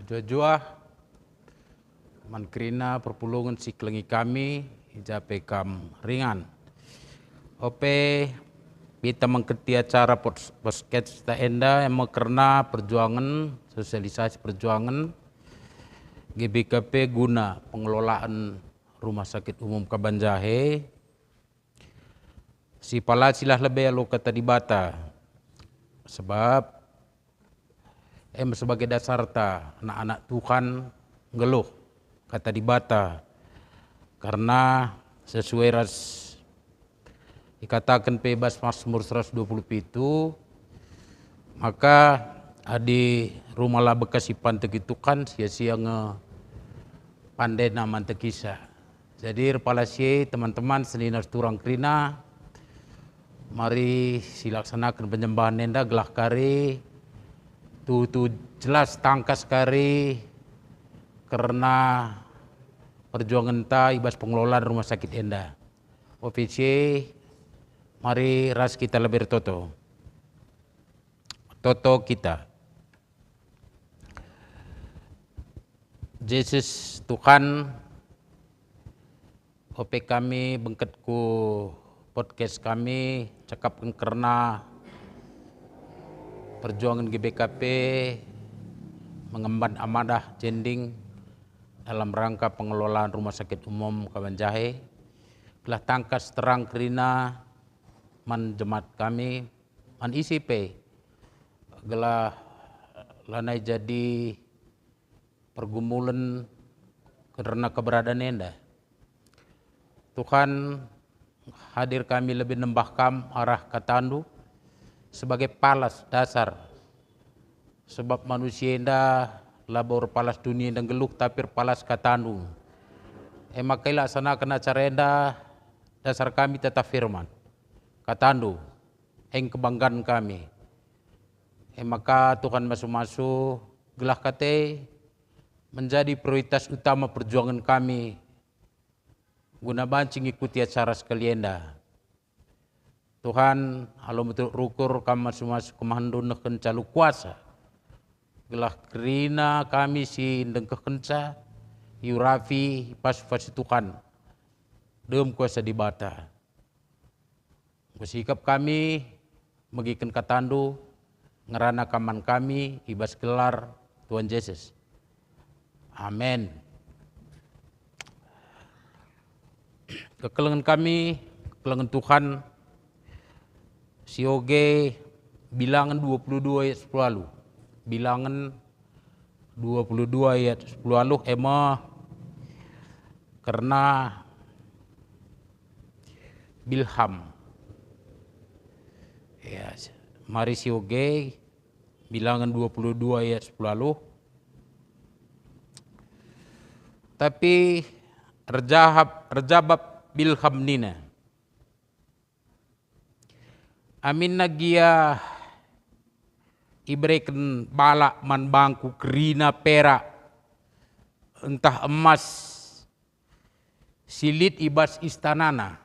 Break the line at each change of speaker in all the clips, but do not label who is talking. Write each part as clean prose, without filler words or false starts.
Jua-jua mankrina perpulungan si kelengi kami ijape kam ringan. Ope kita mengketi acara podcast ta enda yang karena perjuangan sosialisasi perjuangan GBKP guna pengelolaan Rumah Sakit Umum Kabanjahe. Si pala silah lebih lo kata di bata sebab sebagai dasar ta anak-anak Tuhan ngeluh kata di bata karena sesuai ras dikatakan bebas Mazmur 120 itu maka adi rumah lah bekas ipan tegitu kan sia-sia nge pandai nama tekisah. Jadi repalasi teman-teman seninas turang krina mari silaksanakan penyembahan nenda gelah kari tu jelas tangkas kari karena perjuangan ta ibas pengelolaan rumah sakit enda. Ofisi mari ras kita lebih toto kita. Yesus Tuhan OP kami bengketku podcast kami cakapkan karena perjuangan GBKP mengemban amadah jending dalam rangka pengelolaan Rumah Sakit Umum Kabanjahe telah tangkas terang kerina man jemaat kami man ICP gelah lanai jadi pergumulan karena keberadaan enda. Tuhan hadir kami lebih nembahkam arah katandu sebagai palas dasar sebab manusia enda labor palas dunia dan geluh tapi palas katandu. Maka laksanakan acara enda dasar kami tetap firman katandu kebanggaan kami. Maka Tuhan masuk-masuk gelah kate menjadi prioritas utama perjuangan kami guna bancing ikuti acara sekalian dah. Tuhan halau betul rukur kami masuk-masuk kemahandun kencalu kuasa. Gelah kerina kami si indeng kekenca yurafi pas Tuhan dem kuasa di bata. Bersikap kami megikan katandu ngerana kaman kami ibas gelar Tuhan Yesus. Amin. Kekelengan kami, kekelengan Tuhan, sioge bilangan 22 ayat 10 lalu. Bilangan 22 ayat 10 lalu karena Bilham. Ya, mari sioge bilangan 22 ayat 10 lalu. Tapi rejabab Bilham nina. Amin nagia ibreken balak man bangku kerina perak entah emas silit ibas istanana.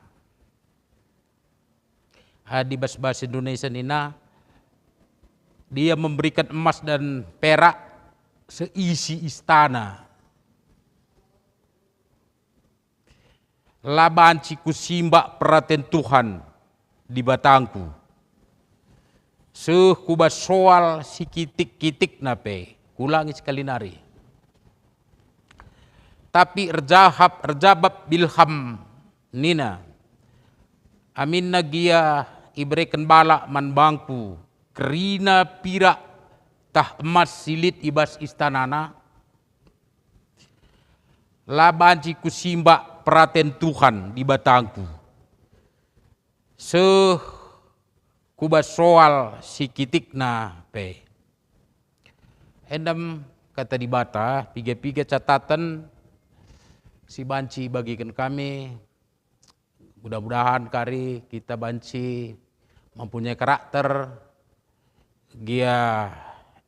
Di bahasa Indonesia nina dia memberikan emas dan perak seisi istana. Labanci ku simbak perhatian Tuhan di batangku. Kubas soal si kitik-kitik nape. Kulangi sekali nari. Tapi rejabab Bilham nina. Amin nagia ibrekan balak man bangku. Kerina pirak tah emas silit ibas istanana. Labanci ku simbak perhatian Tuhan di batangku. Kubas soal si kitik na pe. Endam kata di bata, piga-piga catatan si banci bagikan kami. Mudah-mudahan kari kita banci mempunyai karakter dia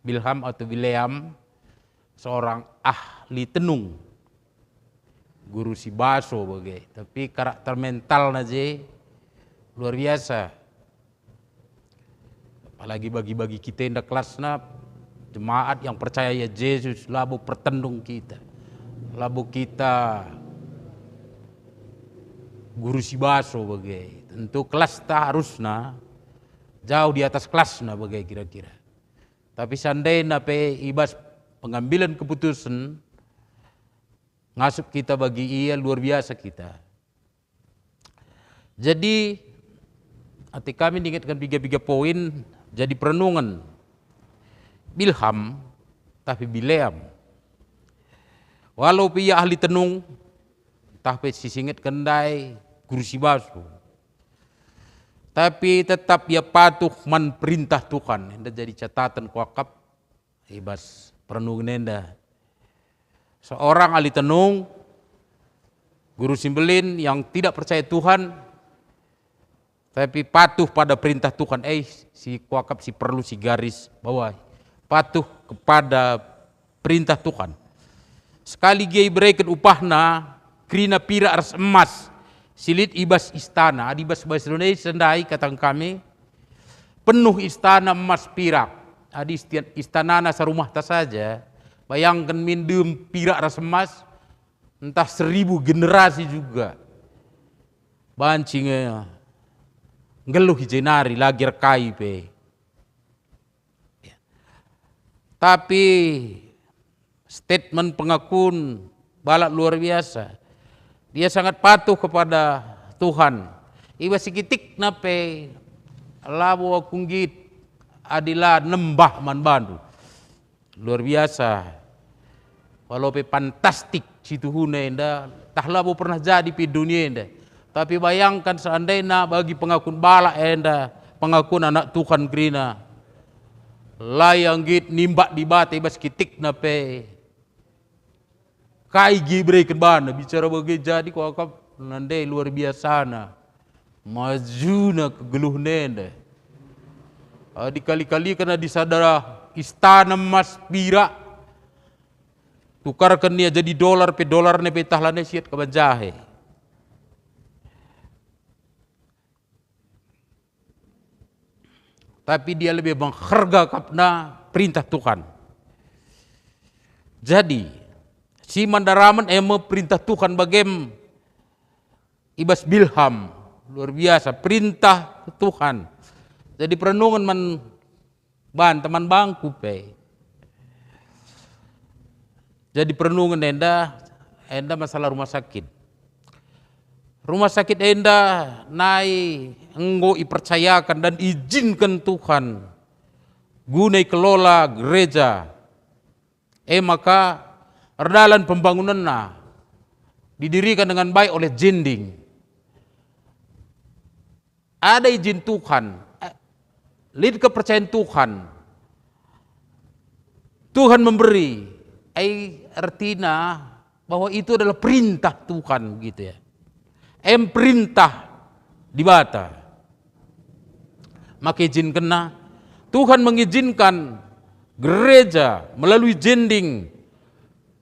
Bilham atau Bileam seorang ahli tenung. Guru si baso bagai, tapi karakter mental naje luar biasa. Apalagi bagi-bagi kita indah kelas jemaat yang percaya Yesus labu pertendung kita. Labu kita guru si baso bagai. Tentu kelas tak harusna jauh di atas kelasna bagai kira-kira. Tapi seandainya ibas pengambilan keputusan ngasup kita bagi ia luar biasa kita. Jadi hati kami diingatkan 3 poin jadi perenungan. Bilham tapi Bileam. Walau ia ahli tenung tapi sisinget kendai guru si basu. Tapi tetap ia patuh man perintah Tuhan. Enda jadi catatan kuakap ibas perenungan enda. Seorang ahli tenung, guru simbelin yang tidak percaya Tuhan, tapi patuh pada perintah Tuhan. Si kuakap si perlu si garis bawah. Patuh kepada perintah Tuhan. Sekali dia berikan upahna, krina pira ars emas, silit ibas istana. Adibas bahasa Indonesia sendai katang kami, penuh istana emas pirak. Adi istana nasa rumah tak saja. Bayangkan mindum pirak ras emas, entah 1000 generasi juga. Bancingnya ngeluh jenari lagi rekai pe. Tapi statement pengakuan balak luar biasa. Dia sangat patuh kepada Tuhan. Iba sekitik nape labo kunggit adilah nembah man bandu. Luar biasa. Walau fantastik situ hune enda tah labo pernah jadi di dunia enda. Tapi bayangkan seandainya bagi pengakuan balak enda, pengakuan anak Tuhan grina. Layang git nimbak di bate bas kitik nape kai gibre bana bicara bagi jadi kau akap nande luar biasa na maju na kegeluh nende dikali-kali kena disadara istana emas pira tukarkan dia jadi dolar pe dolar ne pe tahlane siat kabanjahe. Tapi dia lebih mengharga kapna perintah Tuhan. Jadi, si Mandaraman perintah Tuhan bagem ibas Bilham. Luar biasa, perintah Tuhan. Jadi perenungan teman bangku pe. Jadi perenungan enda masalah rumah sakit. Rumah sakit enda enggo ipercayakan dan izinkan Tuhan gunai kelola gereja. Maka erdalan pembangunan didirikan dengan baik oleh jending. Ada izin Tuhan, lid kepercayaan Tuhan. Tuhan memberi, artinya bahwa itu adalah perintah Tuhan gitu ya. Perintah dibata. Maka izin kena Tuhan mengizinkan gereja melalui jending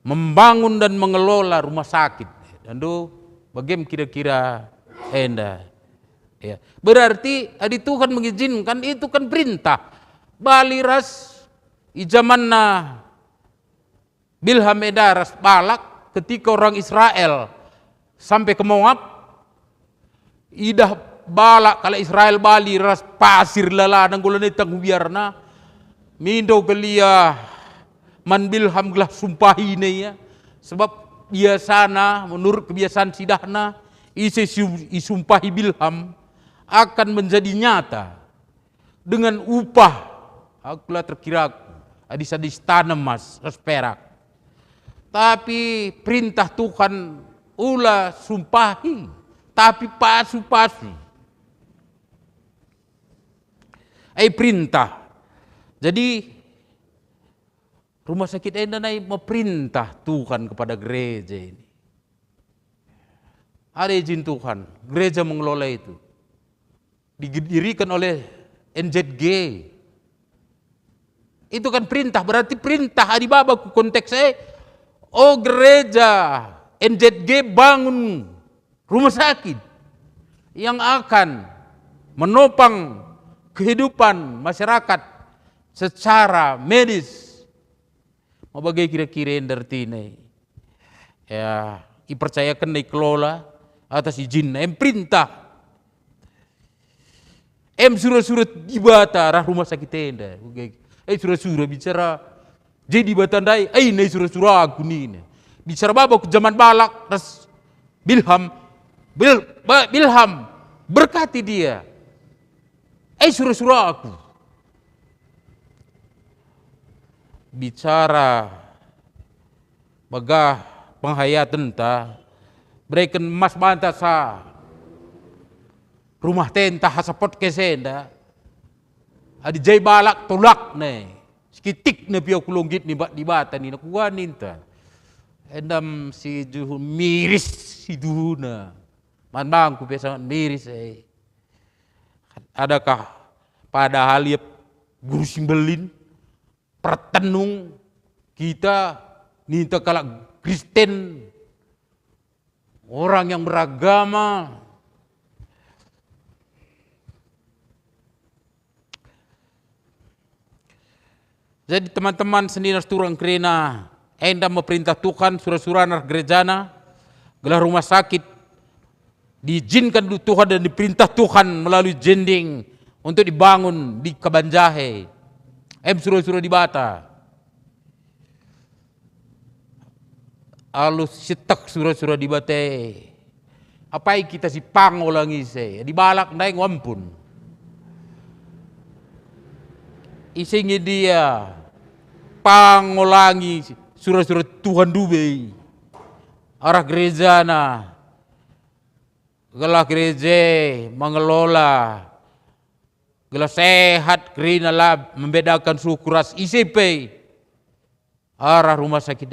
membangun dan mengelola rumah sakit. Dan bagaimana kira-kira enda. Ya. Berarti adi Tuhan mengizinkan itu kan perintah. Baliras ijamanna Bilham edaras balak ketika orang Israel sampai ke Moab. Idah balak kalau Israel bali ras pasir lala nang gulan itang biarna mindo gelia man Bilham gelah sumpahi ya sebab biasana menurut kebiasaan sidahna isumpahi Bilham akan menjadi nyata dengan upah akulah terkira adis tanam emas ras perak tapi perintah Tuhan ulah sumpahi tapi pasu-pasu. Perintah. Jadi rumah sakit enda memerintah Tuhan kepada gereja ini. Ada izin Tuhan, gereja mengelola itu. Didirikan oleh NZG. Itu kan perintah, berarti perintah adibaba konteksnya. Gereja NZG bangun rumah sakit yang akan menopang kehidupan masyarakat secara medis Mabagai kira-kira yang dartine. Ya, ipercayakan na ikelola atas izin na perintah. Surat-surat di bata arah rumah sakit tenda. Surat-surat bicara jadi batandai, na surat-surat aku nih. Bicara baba ke zaman balak, ras Bilham berkati dia. Surat-surat aku. Bicara bagah penghayatan ta berikan mas banta sa rumah tenta hasapot kesenda adi jay balak tolak ne sekitik ne piau kulunggit di bata ni nakuha ninta endam si juhu miris si duhuna man bangku biasa miris adakah padahal ya guru simbelin pertenung kita ninta kalak Kristen orang yang beragama jadi teman-teman sendiri turang kerena enda memerintah Tuhan surah-surah nar gerejana gelar rumah sakit diizinkan Tuhan dan diperintah Tuhan melalui jending untuk dibangun di Kabanjahe surah-surah di Bata alus setek surah-surah di Bate apa kita si pangolangi di balak naik wampun isingi dia pangolangi surah-surah Tuhan dube arah gereja na gelah gereja mengelola gelah sehat kerina lah membedakan suku ras ICP arah rumah sakit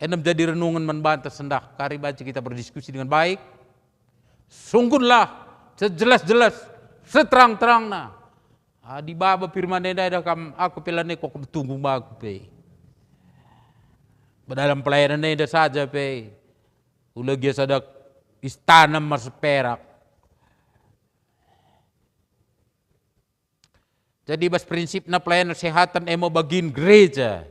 Enem jadi renungan membantah sendak kari baca kita berdiskusi dengan baik sungguhlah sejelas-jelas seterang-terangna di baba firman eda kam aku pelane kok tunggu baku pe dalam pelayanan eda saja pe ulagi sadak istana mas perak jadi bas prinsipna pelayanan kesehatan emo bagian gereja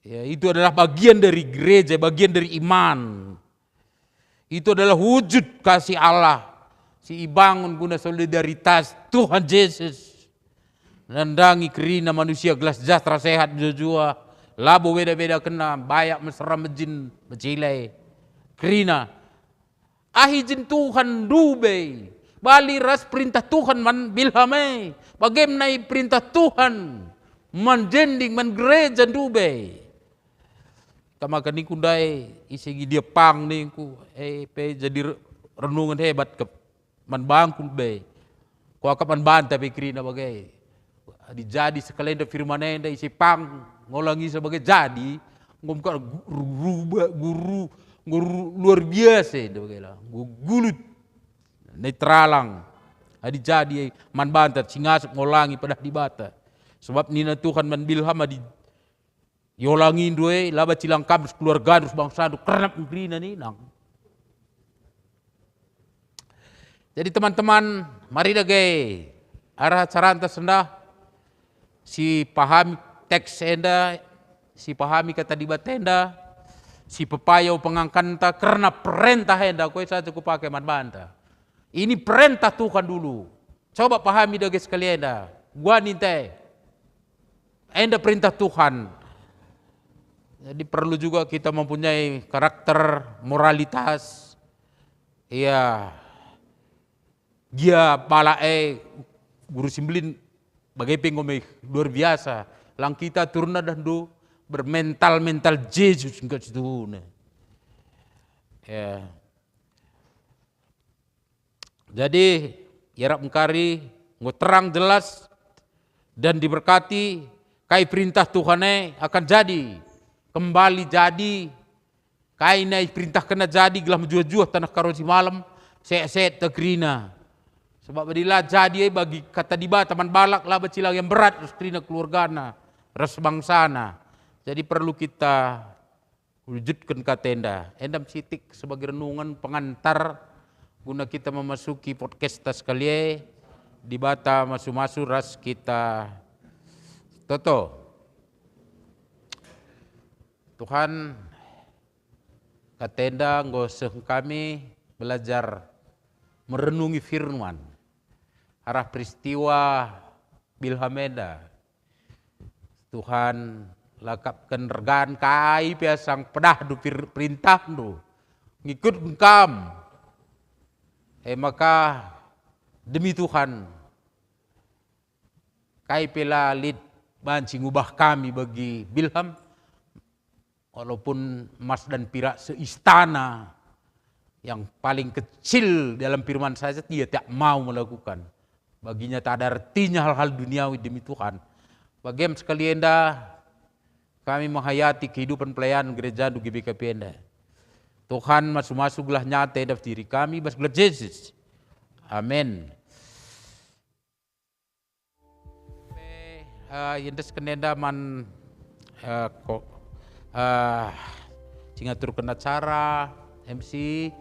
ya, itu adalah bagian dari gereja, bagian dari iman. Itu adalah wujud kasih Allah. Si bangun guna solidaritas Tuhan Yesus. Nandangi kerina manusia gelas sejahtera sehat jujua. Labo beda-beda kena bayak mesra mejin becilai. Kerina ahijin Tuhan dube. Bali ras perintah Tuhan man bilhame. Bagaimana perintah Tuhan man jending man gereja dube. Kamakan niku dai isigi dia pang niku pe jadi renungan hebat ke man bangkul be ko kapan banta be krina bagai dijadi sekalian da firman enda isi pang ngolangi sebagai jadi ngomka guru luar biasa da bagai lah gulut netralang adi jadi man banta singasuk ngolangi pada di bata sebab nina Tuhan man bilham adi yolangin doe laba cilang kabus keluarga dus bangsa du kerenap ngrina ni nang. Jadi teman-teman mari dage arah caranta sendah si pahami teks enda si pahami kata di batenda si pepayau pengangkanta karena perintah enda kowe saja ku pakai man banta. Ini perintah Tuhan dulu. Coba pahami dage sekalian enda. Gua ninte enda perintah Tuhan. Jadi perlu juga kita mempunyai karakter, moralitas. Iya. Dia palae guru simblin bagai pengomeh luar biasa. Lang kita turun dan do bermental Yesus enggak situ. Ya. Jadi yarap mengkari terang jelas dan diberkati kai perintah Tuhane akan jadi. Kembali jadi kaina perintah kena jadi gelah menjuah-juah tanah karosi malam set tegrina sebab badilah jadi bagi kata diba taman balak lah becilang yang berat restrina keluargana res bangsana jadi perlu kita wujudkan katenda endam sitik sebagai renungan pengantar guna kita memasuki podcast sekalian di bata masu-masu ras kita toto. Tuhan katenda ngoseh kami belajar merenungi firman. Arah peristiwa Bilhameda. Tuhan lakapkan regan kai piasang pedah du perintah du. Ngikut engkam. Maka demi Tuhan. Kai pela lid banci ngubah kami bagi Bilham. Walaupun emas dan perak seistana yang paling kecil dalam firman saja dia tak mau melakukan. Baginya tak ada artinya hal-hal duniawi demi Tuhan. Bagaimana sekalian dah kami menghayati kehidupan pelayanan gereja di GBKP enda. Tuhan masuk-masuklah nyata dalam diri kami basgula Yesus. Amin. Yendes kenenda man cingaturkan acara MC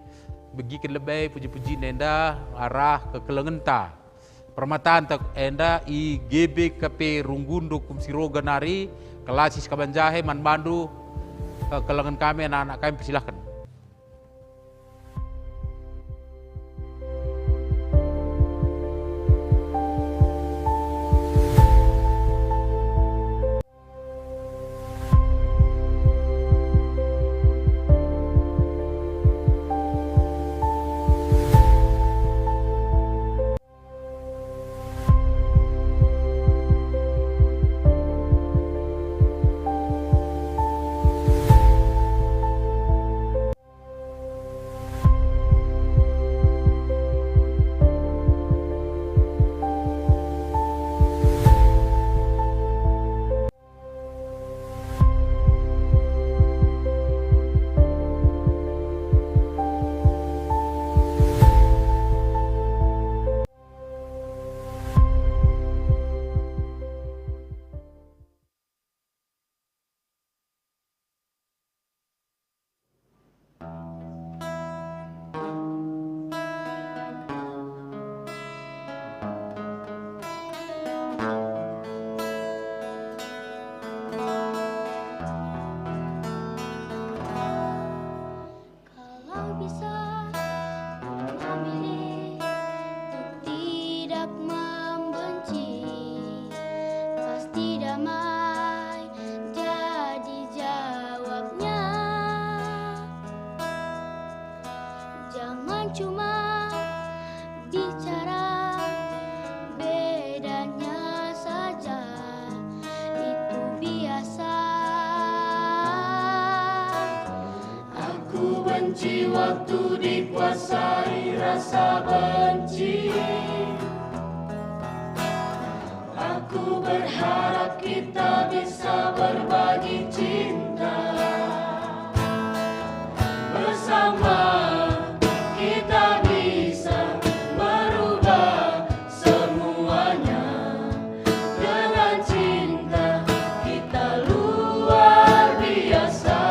begitu lebih puji-puji nenda arah ke kelengenta permataan tak enda i GBKP Runggundo Kumsiroga nari kelasis kabanjahe man bandu kelengan kami anak-anak kami persilahkan.
Benci waktu dikuasai rasa benci. Aku berharap kita bisa berbagi cinta. Bersama kita bisa merubah semuanya. Dengan cinta kita luar biasa.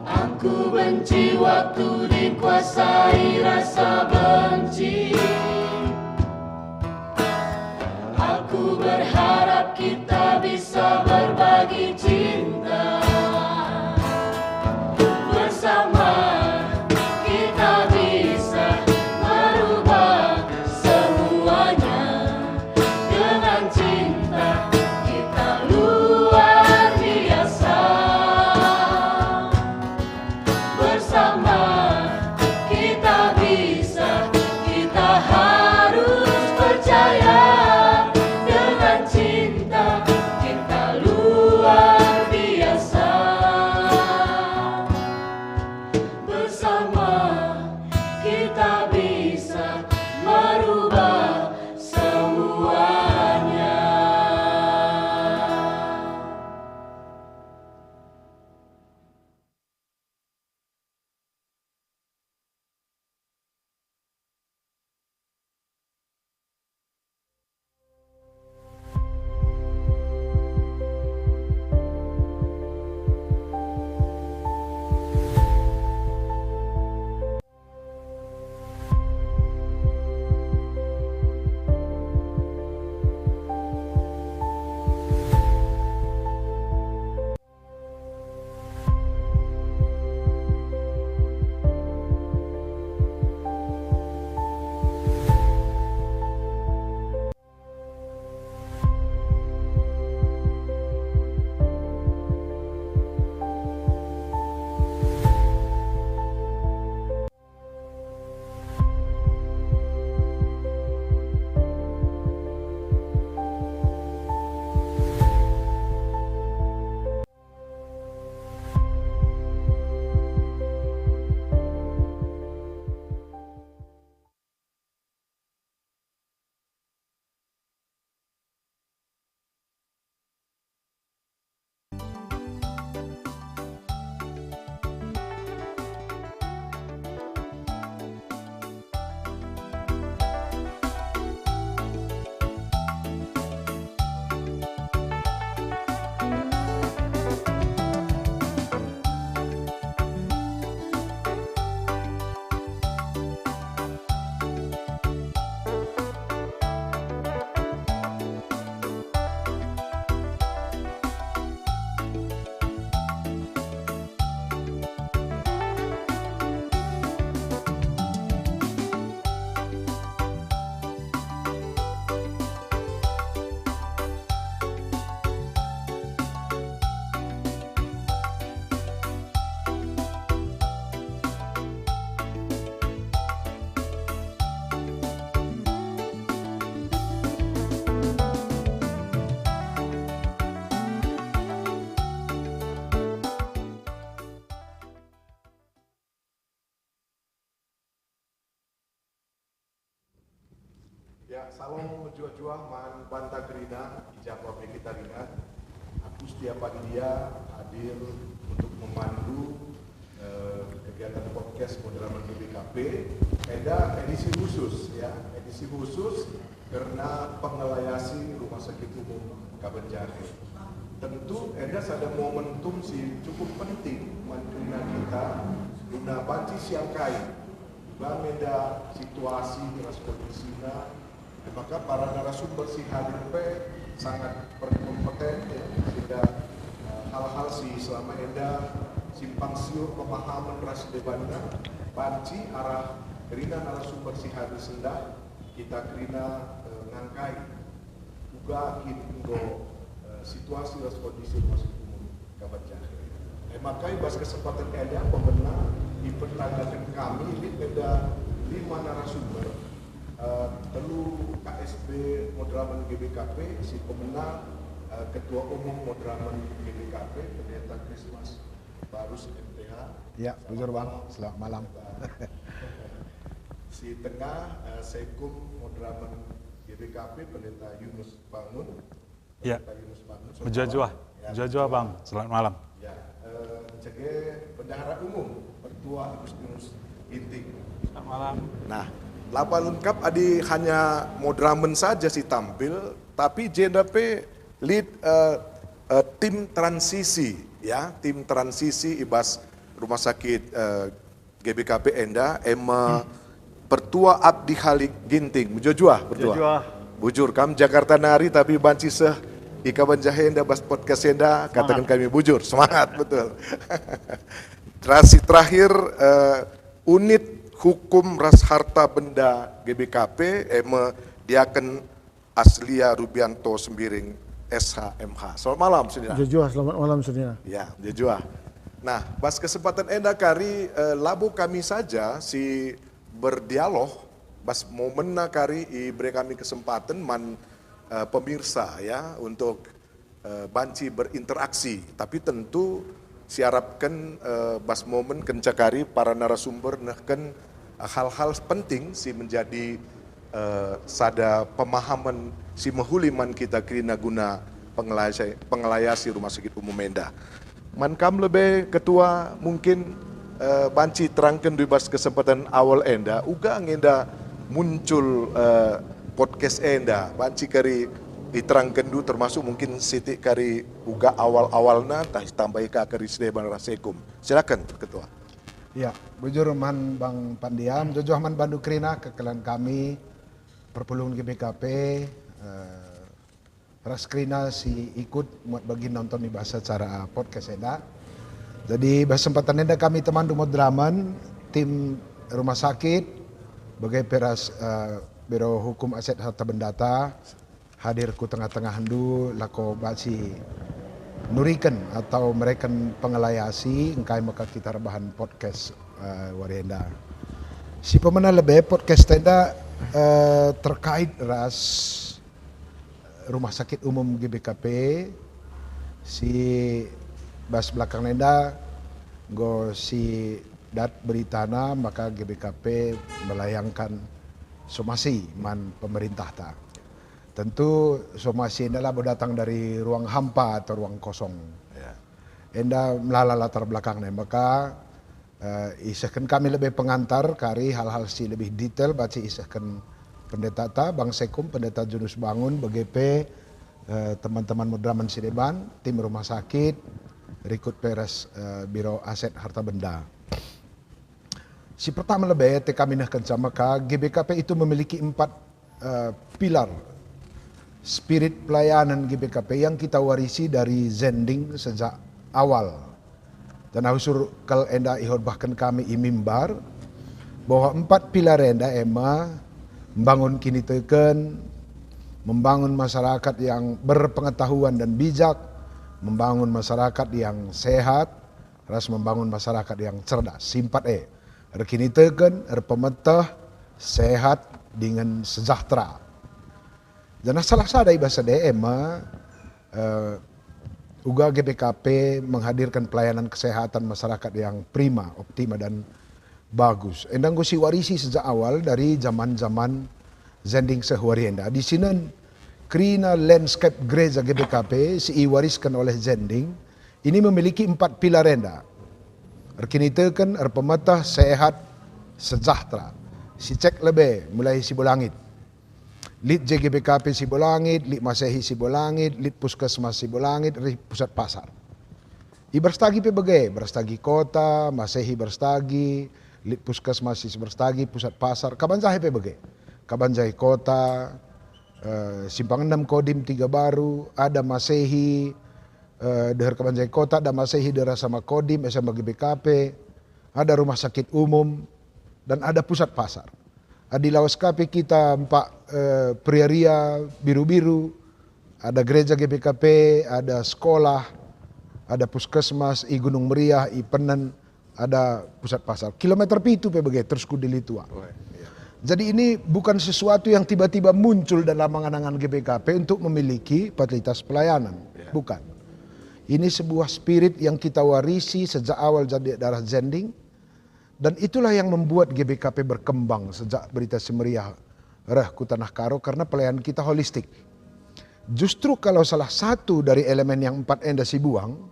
Aku benci waktu dikuasai rasa benci. Aku berharap kita bisa berbagi cinta. Bersama kita bisa merubah semuanya. Dengan cinta kita luar biasa. Bersama kita bisa
Ya, salam jua-jua man banta gerina, ijabah kita rina. Aku setiap dia hadir untuk memandu kegiatan podcast moderaman BBKP. Ada edisi khusus ya, edisi khusus karena pengelayasi Rumah Sakit Umum Kabanjahe. Tentu ada momentum sih cukup penting mantuina kita guna banci siang kai. Bangeda situasi ras kondisinya, maka para narasumber si hadir sangat berkompeten ya, sehingga hal-hal si selama eda simpang siur pemahaman ras debanna banci arah kerina narasumber si hadir sendah kita kerina ngangkai juga kingo situasi ras kondisi Rumah Sakit Umum Kabanjahe. Makai bas kesempatan eda pemenang dipertanyakan kami ini beda 5 narasumber telu KSB Moderaman GBKP si pemenang Ketua Umum Moderaman GBKP Pendeta Krismas Barus MTH.
Ya, bujur Bang. Selamat malam.
Si tengah Sekum Moderaman GBKP Pendeta Yunus Bangun.
Ya.
Yunus Bangun.
Jua Bang. Selamat malam.
Ya, sebagai Bendahara Umum Pertua Agustinus Ginting.
Selamat malam.
Nah, lapa lengkap adi hanya Moderaman saja sih tampil, tapi JNDP lead tim transisi ya, tim transisi ibas Rumah Sakit GBKP Enda Pertua Abdi Halik Ginting. Mujojua Pertua. Bujur kam Jakarta nari tapi banci seh Ika Banjahe Enda bas podcast Enda katakan kami bujur. Semangat betul. Terakhir unit hukum ras harta benda GBKP diaken Aslia Rubianto Sembiring SHMH. Selamat malam Saudara.
Jujur, selamat malam Saudara.
Ya, jujur. Nah, pas kesempatan enda kari labu kami saja si berdialog, bas momenna kari beri kami kesempatan pemirsa ya untuk banci berinteraksi. Tapi tentu siarapkan bas momen kencakari para narasumber nahkan hal-hal penting si menjadi sada pemahaman si mehuliman kita kena guna pengelayasi Rumah Sakit Umum Enda. Mankam lebih ketua mungkin banci terangkan di bas kesempatan awal Enda, uga ngenda muncul podcast Enda, banci kari diterangkan dulu termasuk mungkin sitik kari uga awal-awalna tah tambah kari Sedeban Rasekum. Silakan ketua.
Ya, bujur man Bang Pandiam, jujur man Bandu Krina kekelan kami perpulungan GBKP ras Krina si ikut muat bagi nonton di bahasa cara podcast Enda. Jadi kesempatan Enda kami teman Moderaman tim rumah sakit bagai peras Biro Hukum Aset Harta Bendata hadir ku tengah-tengah handu lako basi nurikan atau mereka pengelayasi engkai maka kita rebahan podcast Warienda. Si pemenang lebih podcast Enda terkait ras Rumah Sakit Umum GBKP si bas belakang Enda go si dat beritana maka GBKP melayangkan somasi man pemerintah ta. Tentu somasi adalah berdatang dari ruang hampa atau ruang kosong. Enda melala latar belakangnya maka isahkan kami lebih pengantar kari hal-hal si lebih detail baca isahkan pendeta ta Bang Sekum, pendeta Yunus Bangun, BGP, teman-teman Moderaman Sideban, tim rumah sakit, Rikut Peres Biro Aset Harta Benda. Si pertama lebih kami nahkan sama GBKP itu memiliki 4 pilar spirit pelayanan GBKP yang kita warisi dari Zending sejak awal. Dan usur kal enda ihod bahkan kami imimbar bahwa 4 pilar enda membangun kini teken, membangun masyarakat yang berpengetahuan dan bijak, membangun masyarakat yang sehat, ras membangun masyarakat yang cerdas. Simpat rekini teken, pemetah, sehat dengan sejahtera. Dan salah sadai bahasa uga GBKP menghadirkan pelayanan kesehatan masyarakat yang prima, optima dan bagus. Endang si warisi sejak awal dari zaman-zaman zending sehwarienda. Di sini kerina landscape gereja GBKP diwariskan oleh zending ini memiliki 4 pilar enda. Erkinitekan pemerintah sehat sejahtera. Si cek lebih mulai Sibolangit. Lit JGBKP Sibolangit, Lit Masehi Sibolangit, Lit Puskesmas Sibolangit, Pusat Pasar. I berstagi PBG, berstagi kota, Masehi berstagi, Lit Puskesmas berstagi, Pusat Pasar, Kabanjahe PBG. Kabanjahe kota, Simpang 6 Kodim 3 baru, ada Masehi, Dahar Kabanjahe kota, ada Masehi daerah sama Kodim, SMA GBKP, ada rumah sakit umum, dan ada Pusat Pasar. Di Lawas KP kita 4 Priaria biru-biru, ada gereja GBKP, ada sekolah, ada puskesmas, i Gunung Meriah, i Penen, ada Pusat Pasar. Kilometer pitu PBG terus ku Dilitua. Jadi ini bukan sesuatu yang tiba-tiba muncul dalam angan-angan GBKP untuk memiliki fasilitas pelayanan, bukan. Ini sebuah spirit yang kita warisi sejak awal jadi daerah zending. Dan itulah yang membuat GBKP berkembang sejak Berita Semeriah Reh ku Tanah Karo karena pelayanan kita holistik. Justru kalau salah satu dari elemen yang 4 enda si buang,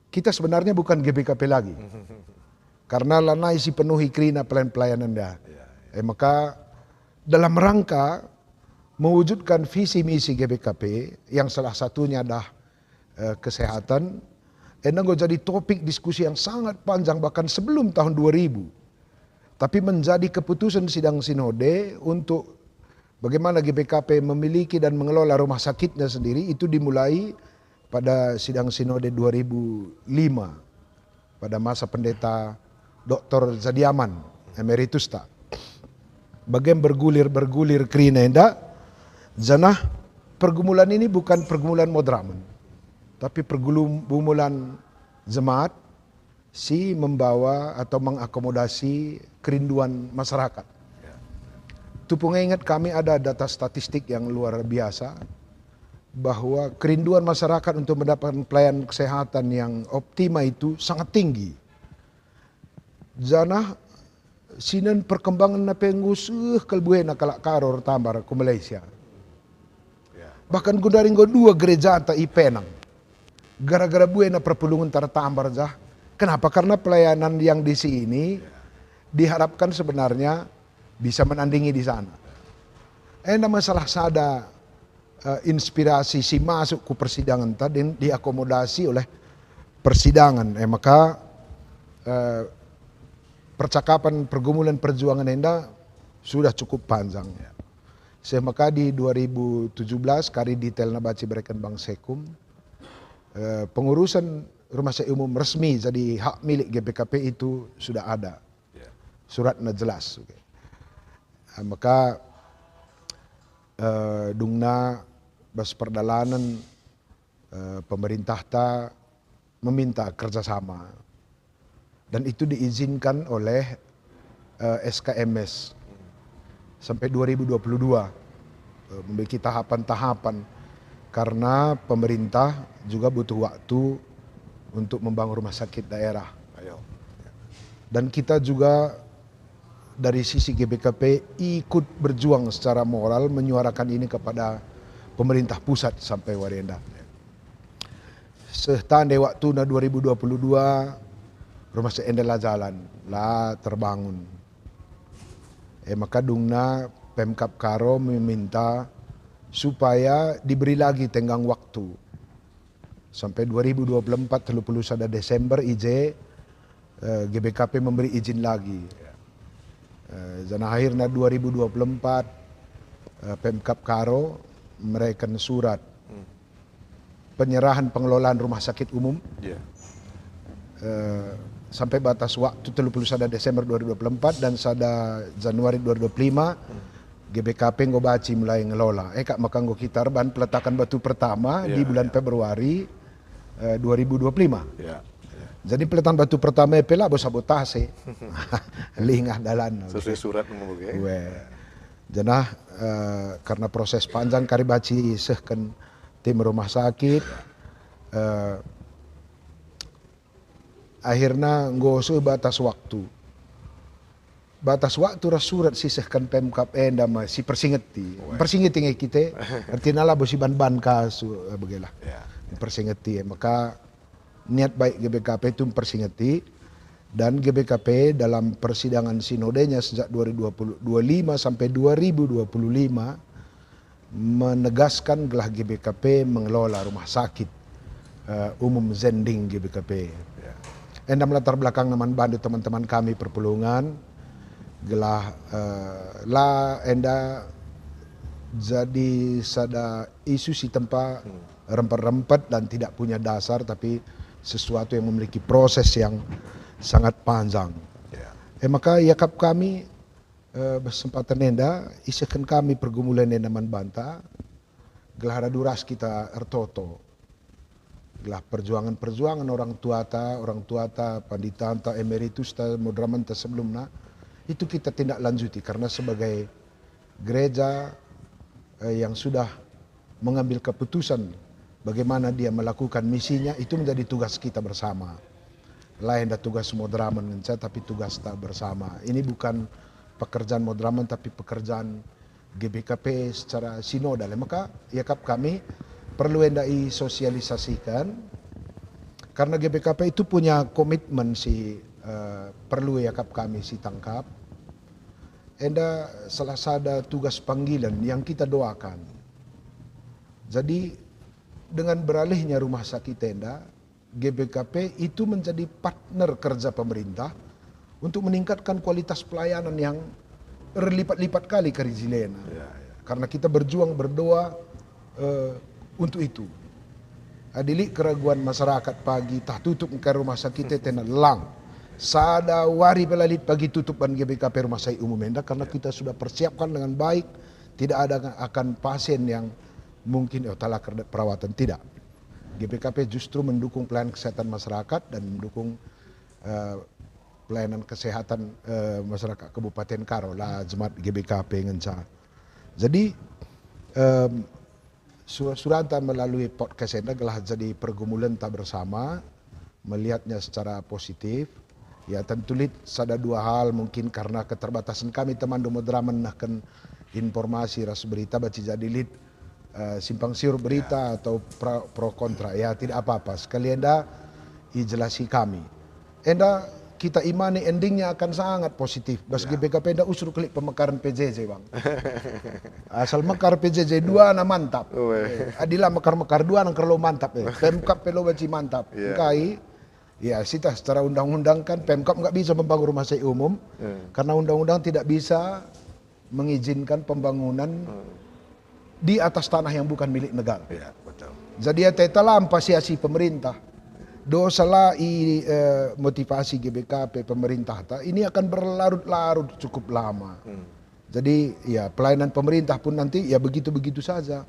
kita sebenarnya bukan GBKP lagi. Karena lanai si penuhi kerina pelayanan dah. Maka dalam rangka mewujudkan visi misi GBKP yang salah satunya adalah kesehatan, Enang jadi topik diskusi yang sangat panjang bahkan sebelum tahun 2000. Tapi menjadi keputusan sidang sinode untuk bagaimana GBKP memiliki dan mengelola rumah sakitnya sendiri itu dimulai pada sidang sinode 2005 pada masa pendeta Dr. Zadiaman emeritus tak. Bagian bergulir kerina endak, janah pergumulan ini bukan pergumulan Modramen. Tapi pergumulan jemaat si membawa atau mengakomodasi kerinduan masyarakat. Tupung ingat kami ada data statistik yang luar biasa bahwa kerinduan masyarakat untuk mendapatkan pelayanan kesehatan yang optima itu sangat tinggi. Janah sinan perkembangan na pengus kalbuena kalak karor tambar ke Malaysia. Bahkan kudaring 2 gereja anta i Penang. Gara-gara buena perpulungan tertambar jah. Kenapa? Karena pelayanan yang di sini diharapkan sebenarnya bisa menandingi di sana. Masalah sada inspirasi si masuk ke persidangan tadi diakomodasi oleh persidangan. Maka percakapan pergumulan perjuangan enda sudah cukup panjang. Maka di 2017 kari detailnya baca berikan Bang Sekum. Pengurusan rumah sakit umum resmi jadi hak milik GBKP itu sudah ada. Suratnya jelas. Maka dungna bas perdalanan pemerintah ta meminta kerjasama. Dan itu diizinkan oleh SKMS sampai 2022. Memiliki tahapan-tahapan. Karena pemerintah juga butuh waktu untuk membangun rumah sakit daerah. Dan kita juga dari sisi GBKP ikut berjuang secara moral menyuarakan ini kepada pemerintah pusat sampai Warienda. Setande waktu na 2022 rumah sakit lah jalan, lah terbangun. Maka dungna Pemkab Karo meminta supaya diberi lagi tenggang waktu sampai 2024 31 Desember GBKP memberi izin lagi. Dan akhirnya 2024 Pemkab Karo mereken surat penyerahan pengelolaan rumah sakit umum sampai batas waktu 31 Desember 2024 dan sada Januari 2025 GBKP ngobaci mulai ngelola. Kak maka ngo kita ban peletakan batu pertama di bulan Februari 2025. Jadi peletakan batu pertama pela bo sabotase. Lingah dalan.
Sesuai surat ngomong
Janah karena proses panjang karibaci sehken tim rumah sakit akhirnya ngo batas waktu. batas waktu surat sisahkan Pemkap enda si persingeti. Persingeti ngai kita artinya lah bosi ban-ban kasu begilah. Persingeti maka niat baik GBKP itu persingeti dan GBKP dalam persidangan sinodenya sejak 2025 sampai 2025 menegaskan gelah GBKP mengelola rumah sakit umum Zending GBKP. Enda melatar belakang naman bandu teman-teman kami perpulungan gelah enda jadi sada isu si tempat rempet-rempet dan tidak punya dasar tapi sesuatu yang memiliki proses yang sangat panjang. Maka yakap kami bersempatan enda isakan kami pergumulan enda manbanta gelah duras kita ertoto gelah perjuangan orang tua ta pandita ta emeritus ta modraman ta sebelumnya itu kita tindak lanjuti karena sebagai gereja yang sudah mengambil keputusan bagaimana dia melakukan misinya itu menjadi tugas kita bersama. Lain dah tugas modraman tapi tugas tak bersama. Ini bukan pekerjaan modraman tapi pekerjaan GBKP secara sinodal. Maka yakap kami perlu endai sosialisasikan karena GBKP itu punya komitmen si perlu yakap kami si tangkap. Enda salah sada tugas panggilan yang kita doakan. Jadi dengan beralihnya rumah sakit enda, GBKP itu menjadi partner kerja pemerintah untuk meningkatkan kualitas pelayanan yang berlipat-lipat kali ke Rizilena. Karena kita berjuang berdoa untuk itu. Adili keraguan masyarakat pagi tak tutup ke rumah sakit tena lang. Sada wari pelalit pagi tutup ban GBKP rumah sakit umum enda karena kita sudah persiapkan dengan baik. Tidak ada akan pasien yang mungkin telah perawatan, tidak. GBKP justru mendukung pelayanan kesehatan masyarakat dan mendukung pelayanan kesehatan masyarakat Kabupaten Karo lah jemaat GBKP ngenca. Jadi surata melalui podcast enda telah jadi pergumulan tak bersama melihatnya secara positif. Ya tentu ada dua hal mungkin karena keterbatasan kami teman Domodraman menahkan informasi ras berita baca jadi lead simpang siur berita atau pro kontra ya tidak apa-apa sekali enda ijelasi kami enda kita imani endingnya akan sangat positif bas GBKP enda usur klik pemekaran PJJ bang asal mekar PJJ dua na mantap adilah mekar-mekar dua nang kerlo mantap Pemkap pelo baci mantap kai ya sita secara undang-undang kan Pemkap nggak bisa membangun rumah sakit umum karena undang-undang tidak bisa mengizinkan pembangunan di atas tanah yang bukan milik negara. Ya, betul. Jadi ya tetala ampasiasi pemerintah. Dosalah motivasi GBKP pemerintah ini akan berlarut-larut cukup lama. Jadi ya pelayanan pemerintah pun nanti ya begitu-begitu saja.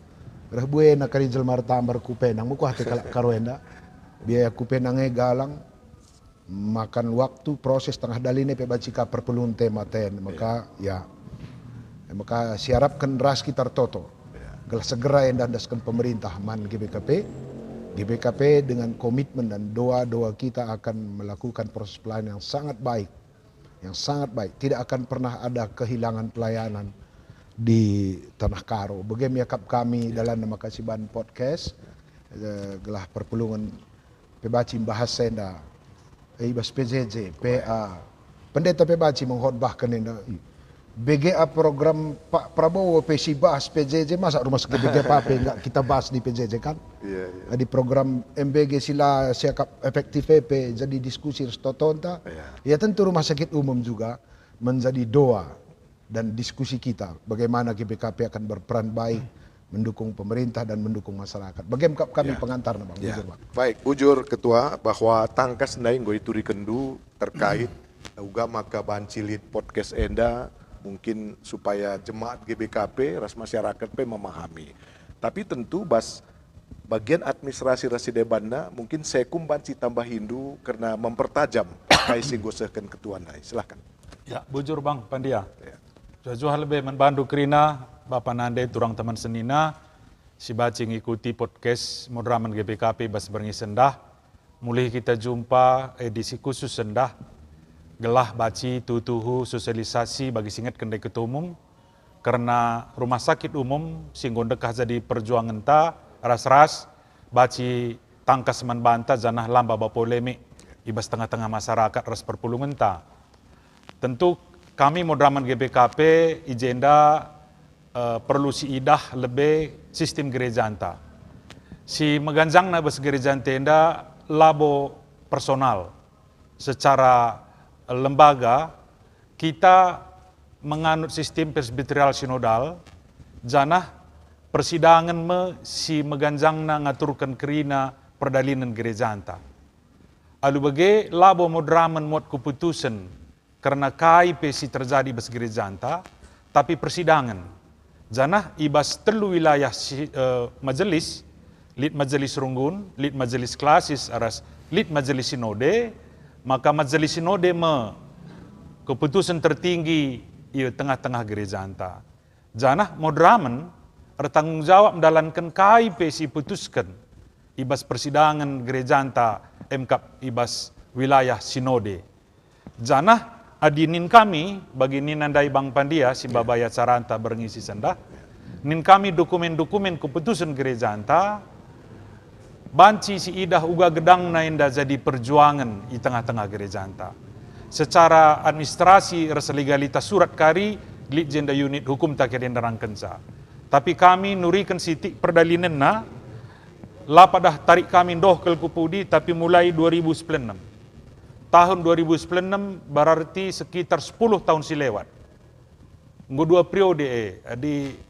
Rahbuena karijal martambar kupenang muku hati karoenda. Biaya kupenangnya galang makan waktu proses tengah daline pebacika perpelun tematen maka ya maka siarapkan ras kita toto gelas segera yang dandaskan pemerintah man GBKP dengan komitmen dan doa-doa kita akan melakukan proses pelayanan yang sangat baik tidak akan pernah ada kehilangan pelayanan di Tanah Karo. Bagaimana yakap kami dalam nama Kasiban Podcast gelah perpulungan pebaci bahas senda ibas PJJ PA pendeta pebaci menghotbahkan enda BGA program Pak Prabowo PSI bahas PJJ masa rumah sakit BGP enggak kita bahas di PJJ kan di program MBG sila siakap efektif PP jadi diskusi stotonta ya tentu rumah sakit umum juga menjadi doa dan diskusi kita bagaimana GBKP akan berperan baik mendukung pemerintah dan mendukung masyarakat. Bagaimana kami pengantar Bang? Bujur, Bang.
Baik, Bujur Ketua bahwa tangkas naing gue ituri kendu terkait uga maka bancilit podcast enda mungkin supaya jemaat GBKP ras masyarakat pe memahami. Tapi tentu bagian administrasi Rasidebanna mungkin sekum banci tambah Hindu karena mempertajam kaisi gosehkan ketua nai. Silahkan.
Ya, bujur Bang Pandia. Jauh lebih membantu Krina Bapak Nande turang teman senina si baci ngikuti podcast Modraman GBKP bas berngi sendah mulai kita jumpa edisi khusus sendah gelah baci tutuhu sosialisasi bagi singet kendai ketua umum karena rumah sakit umum singgon dekah jadi perjuangan ta ras-ras baci tangkas manbanta janah lamba bapolemik ibas tengah-tengah masyarakat ras perpulungan ta. Tentu kami Modraman GBKP agenda perlu si idah lebih sistem gereja anta. Si meganjang na bas gereja anda labo personal secara lembaga kita menganut sistem presbyterial sinodal janah persidangan si meganjang na ngaturkan kerina perdalinan gereja anta. Alu bagi labo Modraman muat keputusan karena KIP si terjadi bas gereja anta tapi persidangan janah ibas telu wilayah majelis lid majelis runggun, lid majelis klasis aras lid majelis sinode, maka majelis sinode keputusan tertinggi di tengah-tengah gereja anta. Janah Modraman bertanggung jawab mendalankan KIP si putuskan ibas persidangan gereja anta MKAP ibas wilayah sinode. Janah adinin kami bagi ninandai Bang Pandia si babaya caranta berngisi sendah. Nin kami dokumen-dokumen keputusan gereja anta banci si idah uga gedang na inda jadi perjuangan di tengah-tengah gereja anta. Secara administrasi rasa legalitas surat kari lit jenda unit hukum tak kira nerangkensa. Tapi kami nurikan sitik perdalinan na lapadah tarik kami doh ke kupudi tapi mulai 2096. Tahun 2096 berarti sekitar 10 tahun silewat. Nggo 2 periode di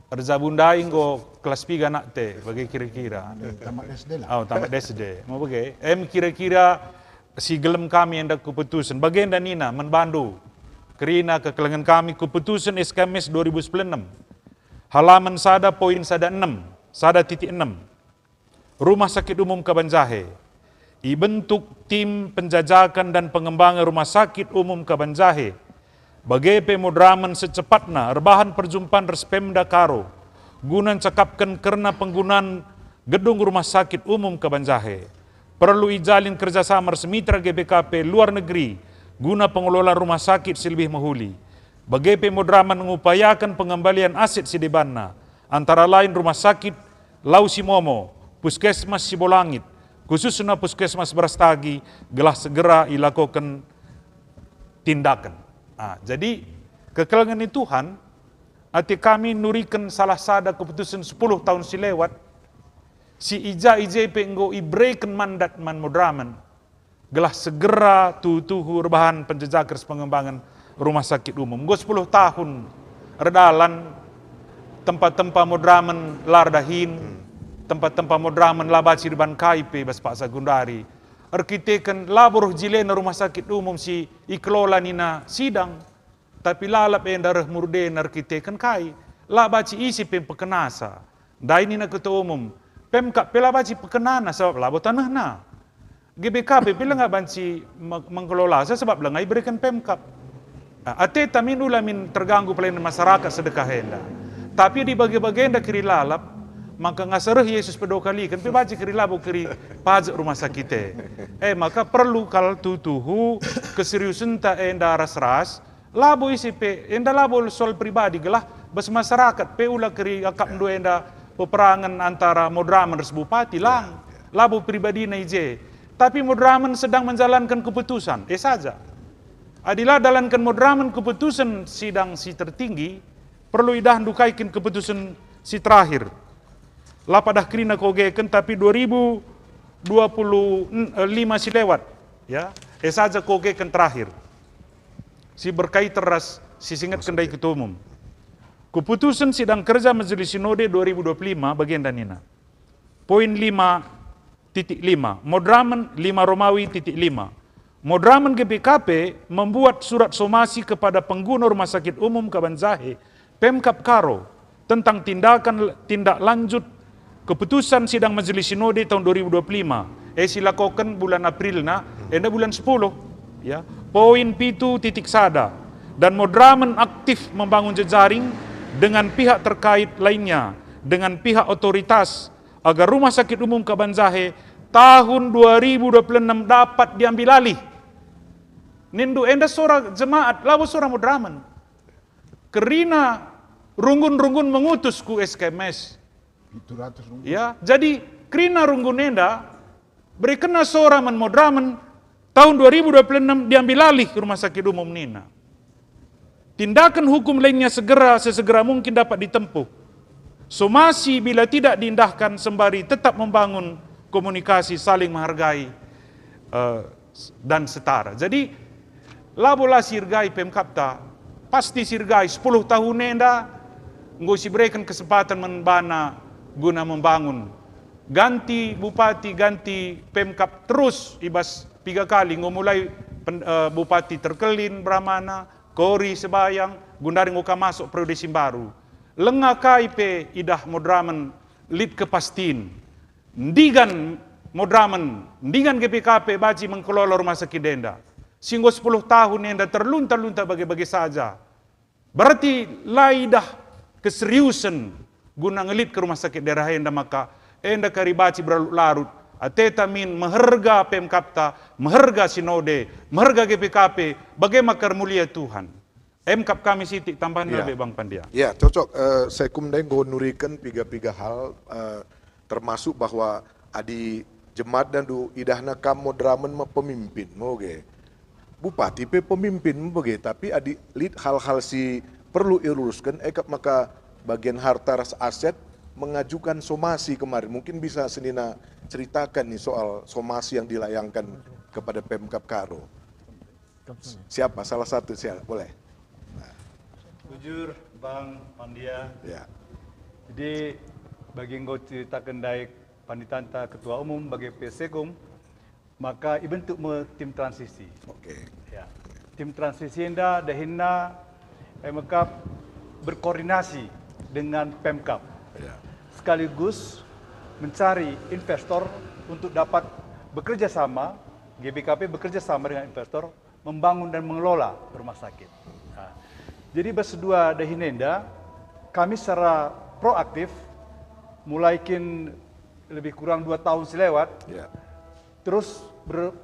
Rezabundai nggo kelas 3 nak te bagi kira-kira.
Tamat SD lah.
Oh, tamat SD. Mau bagi? Kira-kira si gelem kami yang dah keputusan. Bagian dan Nina menbandu. Kerina kekelengan kami keputusan SKMS 2096. Halaman sada poin sada 6. Sada titik 6. Rumah Sakit Umum Kabanjahe. Dibentuk tim penjajakan dan pengembangan Rumah Sakit Umum Kabanjahe. Bagi Modraman secepatnya rebahan perjumpaan Respemda Karo gunan cakapkan karena penggunaan gedung Rumah Sakit Umum Kabanjahe perlu ijalin kerjasama mitra GBKP luar negeri guna pengelola rumah sakit silebih mahuli. Bagi Modraman mengupayakan pengembalian aset Sidebanna antara lain Rumah Sakit Lau Simomo, Puskesmas Sibolangit, khususnya Puskesmas Brastagi gelah segera ilakukan tindakan. Jadi kekelengan Tuhan, hati kami nurikan salah sada keputusan 10 tahun silewat, si ija penggo ibrekan mandat man Modraman, gelah segera tuhu rebahan penjejakers pengembangan rumah sakit umum. Go 10 tahun redalan tempat-tempat Modraman lardahin, tempat-tempat Modraman labaci depan KIP bas Pak Sagundari. Arkitekan labur jilena rumah sakit umum si ikelola nina sidang tapi lalap darah murden arkitekan kai labaci isi pekenasa dai nina ketua umum pemkap pelabaci pekenana sebab labo tanah na GBKP pila nggak banci mengelola sebab lengai berikan pemkap ate tamin ulamin terganggu pelayanan masyarakat sedekah henda tapi di bagi-bagi henda kiri lalap maka ngasareh Yesus pedok kali kan baca kiri labo kiri pajak rumah sakit maka perlu kalau tutuhu keseriusan ta enda ras-ras labo isi enda labo soal pribadi gelah bas masyarakat ulah kiri akap ndo enda peperangan antara Modraman dan bupati lang labo pribadi na ije tapi Modraman sedang menjalankan keputusan saja adilah dalankan Modraman keputusan sidang si tertinggi perlu idah dukaikin keputusan si terakhir lapadah kerina kogeken tapi 2025 silewat ya saja kogeken terakhir si berkait teras si singat kendai ketua umum keputusan sidang kerja majelis sinode 2025 bagian danina poin 5.5 Modraman 5 Romawi titik 5 Modraman GBKP membuat surat somasi kepada pengguna rumah sakit umum Kabanjahe Pemkap Karo tentang tindak lanjut keputusan sidang majelis sinode tahun 2025 silakokan bulan April bulan 10 ya poin pitu titik sada dan Modraman aktif membangun jejaring dengan pihak terkait lainnya dengan pihak otoritas agar Rumah Sakit Umum Kabanjahe tahun 2026 dapat diambil alih Nindu enda sora jemaat, labo sora Madraman. Kerina runggun-runggun mengutus ku SKMS.
Itu ratus runggu.
Ya, jadi kerina runggun enda berkena sora Madraman tahun 2026 diambil alih ke Rumah Sakit Umum Nina. Tindakan hukum lainnya sesegera mungkin dapat ditempuh. Somasi bila tidak diindahkan sembari tetap membangun komunikasi saling menghargai dan setara. Jadi labola sirgai Pemkapta pasti sirgai 10 tahun enda ngosi berikan kesempatan membana guna membangun. Ganti bupati, ganti Pemkap terus ibas 3 kali ngomulai bupati Terkelin, Brahmana, Kori, Sebayang, Gundari ngoka masuk periode baru. Lenga KIP idah Madraman lid kepastin. Ndigan Madraman, ndigan GPKP baji mengelola rumah sakit denda. Singgo 10 tahun enda terlunta-lunta bagi-bagi saja. Berarti laidah keseriusan guna ngelit ke rumah sakit daerah enda, maka enda karibaci berlarut-larut. Ateta min meherga Pemkapta, meherga Sinode, meherga GPKP, bagaimana mulia Tuhan. Kap kami sitik tambahan
Ya.
lebih Bang Pandia.
Ya, cocok. Saya kemudian nurikan tiga hal, termasuk bahwa adi jemaat dan du idahna kam Madraman pemimpin, moge. Bupati pe pemimpin moge, tapi adi lid hal-hal si perlu iluruskan. Maka bagian harta ras aset mengajukan somasi kemarin. Mungkin bisa Senina ceritakan nih soal somasi yang dilayangkan kepada Pemkap Karo. Siapa? Salah satu siapa? Boleh.
Jujur Bang Pandia,
Ya.
jadi bagi engkau ceritakan daik Panditanta Ketua Umum bagi PSEKUM, maka ibentuk tim transisi.
Oke.
Ya. Tim transisi enda dahina Pemkap berkoordinasi dengan Pemkap.
Ya.
Sekaligus mencari investor untuk dapat bekerja sama, GBKP bekerja sama dengan investor membangun dan mengelola rumah sakit. Nah, jadi bersedua dahinenda, kami secara proaktif mulai lebih kurang 2 tahun selewat,
Ya.
terus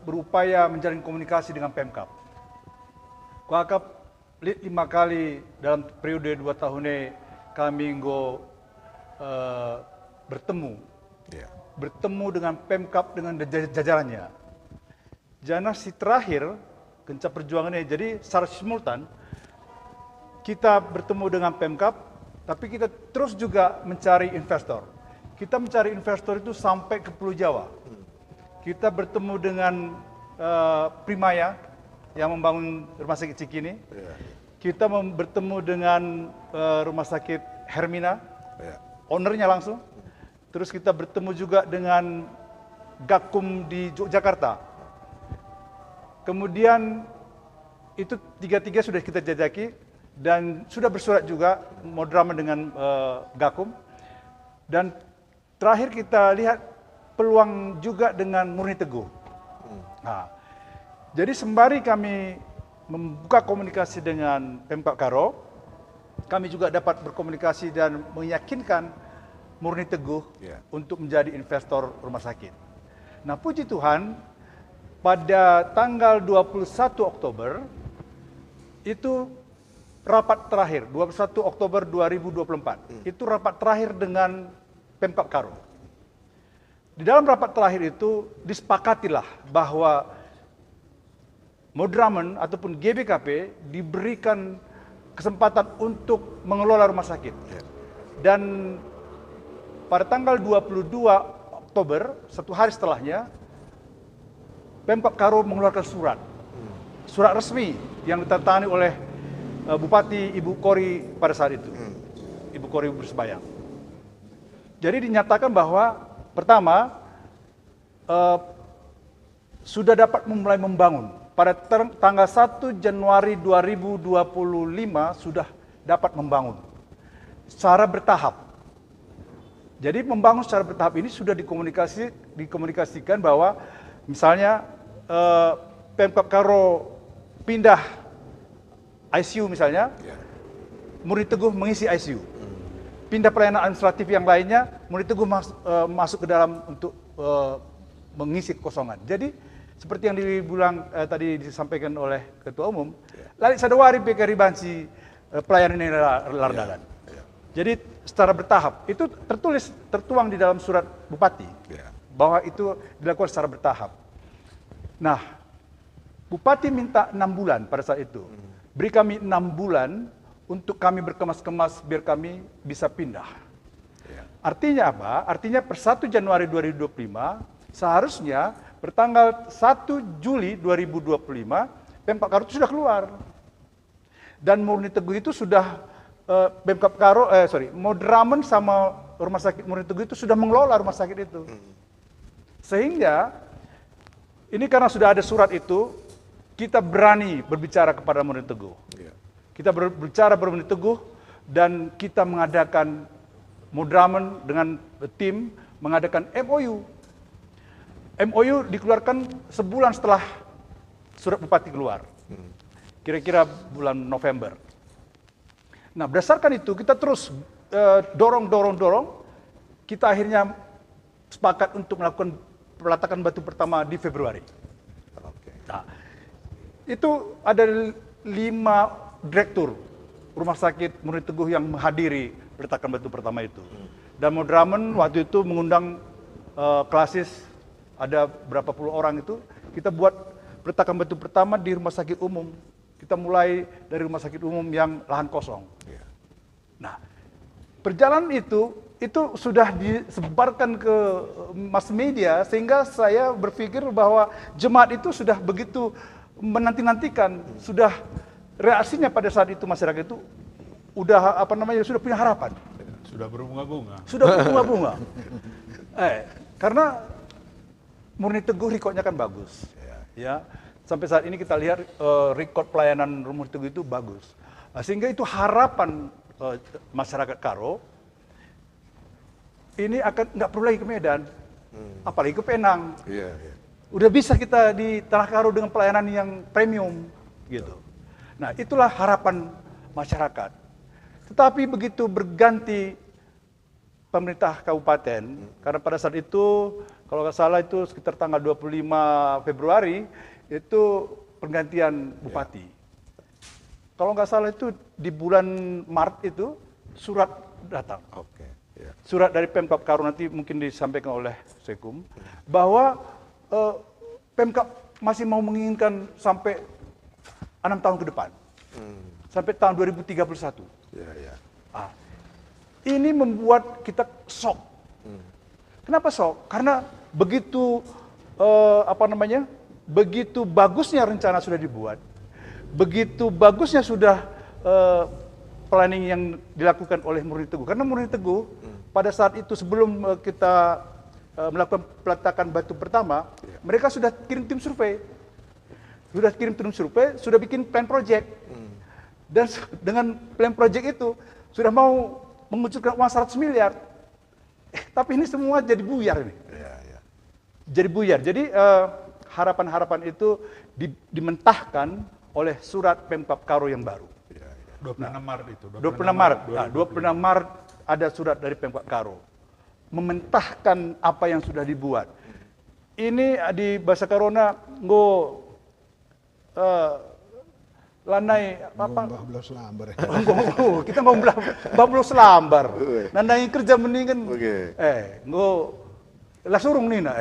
berupaya menjalin komunikasi dengan Pemkap. Kuakap 5 kali dalam periode 2 tahun ini kami bertemu.
Ya.
Bertemu dengan Pemkap dengan jajarannya. Jana si terakhir kenca perjuangannya, jadi secara simultan kita bertemu dengan Pemkap, tapi kita terus juga mencari investor. Kita mencari investor itu sampai ke Pulau Jawa. Kita bertemu dengan Primaya yang membangun rumah sakit Cikini.
Ya.
Kita bertemu dengan rumah sakit Hermina,
Ya.
ownernya langsung. Terus kita bertemu juga dengan Gakum di Yogyakarta. Kemudian itu tiga-tiga sudah kita jajaki dan sudah bersurat juga Madraman dengan Gakum. Dan terakhir kita lihat peluang juga dengan Murni Teguh. Nah, jadi sembari kami membuka komunikasi dengan Pemkap Karo, kami juga dapat berkomunikasi dan meyakinkan Murni Teguh
Ya.
untuk menjadi investor rumah sakit. Nah, puji Tuhan, pada tanggal 21 Oktober, itu rapat terakhir, 21 Oktober 2024. Itu rapat terakhir dengan Pemkap Karo. Di dalam rapat terakhir itu disepakatilah bahwa Madraman ataupun GBKP diberikan kesempatan untuk mengelola rumah sakit. Dan pada tanggal 22 Oktober, 1 hari setelahnya, Pemkap Karo mengeluarkan surat resmi yang ditandatangani oleh Bupati Ibu Kori pada saat itu, Ibu Kori Bersebayang. Jadi dinyatakan bahwa pertama sudah dapat mulai membangun pada tanggal 1 Januari 2025 sudah dapat membangun secara bertahap. Jadi membangun secara bertahap ini sudah dikomunikasikan bahwa misalnya Pemkap Karo pindah ICU misalnya, Murni Teguh mengisi ICU. Pindah pelayanan administratif yang lainnya, Murni Teguh masuk ke dalam untuk mengisi kekosongan. Jadi seperti yang dibilang tadi disampaikan oleh Ketua Umum, lari sadawari PKRI Bansi pelayanan ini lardalan. Jadi secara bertahap, itu tertuang di dalam surat Bupati, bahwa itu dilakukan secara bertahap. Nah, Bupati minta 6 bulan pada saat itu. Beri kami 6 bulan untuk kami berkemas-kemas biar kami bisa pindah. Artinya apa? Artinya per 1 Januari 2025, seharusnya bertanggal 1 Juli 2025, Pemkab Karo itu sudah keluar. Dan Murni Teguh itu sudah, Pemkab Karo, Madramen sama Rumah Sakit Murni Teguh itu sudah mengelola rumah sakit itu. Sehingga, ini karena sudah ada surat itu, kita berani berbicara kepada Murni Teguh. Kita berbicara Murni Teguh dan kita mengadakan Madramen dengan tim mengadakan MOU. MOU dikeluarkan sebulan setelah surat Bupati keluar. Kira-kira bulan November. Nah, berdasarkan itu kita terus dorong. Kita akhirnya sepakat untuk melakukan peletakan batu pertama di Februari. Nah, itu ada 5 direktur rumah sakit Murni Teguh yang menghadiri peletakan batu pertama itu. Dan Madramen waktu itu mengundang klasis, ada berapa puluh orang itu. Kita buat peletakan batu pertama di rumah sakit umum. Kita mulai dari rumah sakit umum yang lahan kosong. Nah, perjalanan itu sudah disebarkan ke mass media, sehingga saya berpikir bahwa jemaat itu sudah begitu menanti-nantikan, sudah reaksinya pada saat itu masyarakat itu udah sudah punya harapan.
Sudah berbunga-bunga.
Sudah berbunga-bunga. Karena Murni Teguh rekodnya kan bagus. Ya, sampai saat ini kita lihat rekod pelayanan Murni Teguh itu bagus. Sehingga itu harapan masyarakat Karo ini akan nggak perlu lagi ke Medan, apalagi ke Penang. Udah bisa kita di Tanah Karo dengan pelayanan yang premium gitu. Nah, itulah harapan masyarakat. Tetapi begitu berganti pemerintah kabupaten, karena pada saat itu kalau nggak salah itu sekitar tanggal 25 Februari itu pergantian bupati. Kalau nggak salah itu di bulan Maret itu surat datang. Surat dari Pemkab Karo, nanti mungkin disampaikan oleh Sekum, bahwa Pemkab masih mau menginginkan sampai 6 tahun ke depan, sampai tahun 2031. Ini membuat kita shock. Kenapa shock? Karena begitu begitu bagusnya rencana sudah dibuat, begitu bagusnya sudah planning yang dilakukan oleh Murni Teguh. Karena Murni Teguh pada saat itu sebelum kita melakukan peletakan batu pertama, mereka sudah kirim tim survei. Sudah bikin plan project. Dan dengan plan project itu sudah mau mengucurkan uang 100 miliar. Tapi ini semua jadi buyar ini. Jadi buyar. Jadi harapan-harapan itu dimentahkan oleh surat Pemkab Karo yang baru.
26 Maret itu.
26 Maret. Nah, 26 Maret ada surat dari Pemkab Karo mementahkan apa yang sudah dibuat. Ini di bahasa Karona lanai apa? Kita ngomong bablo selambar. Nandai kerja mendingan. Lah surung nina,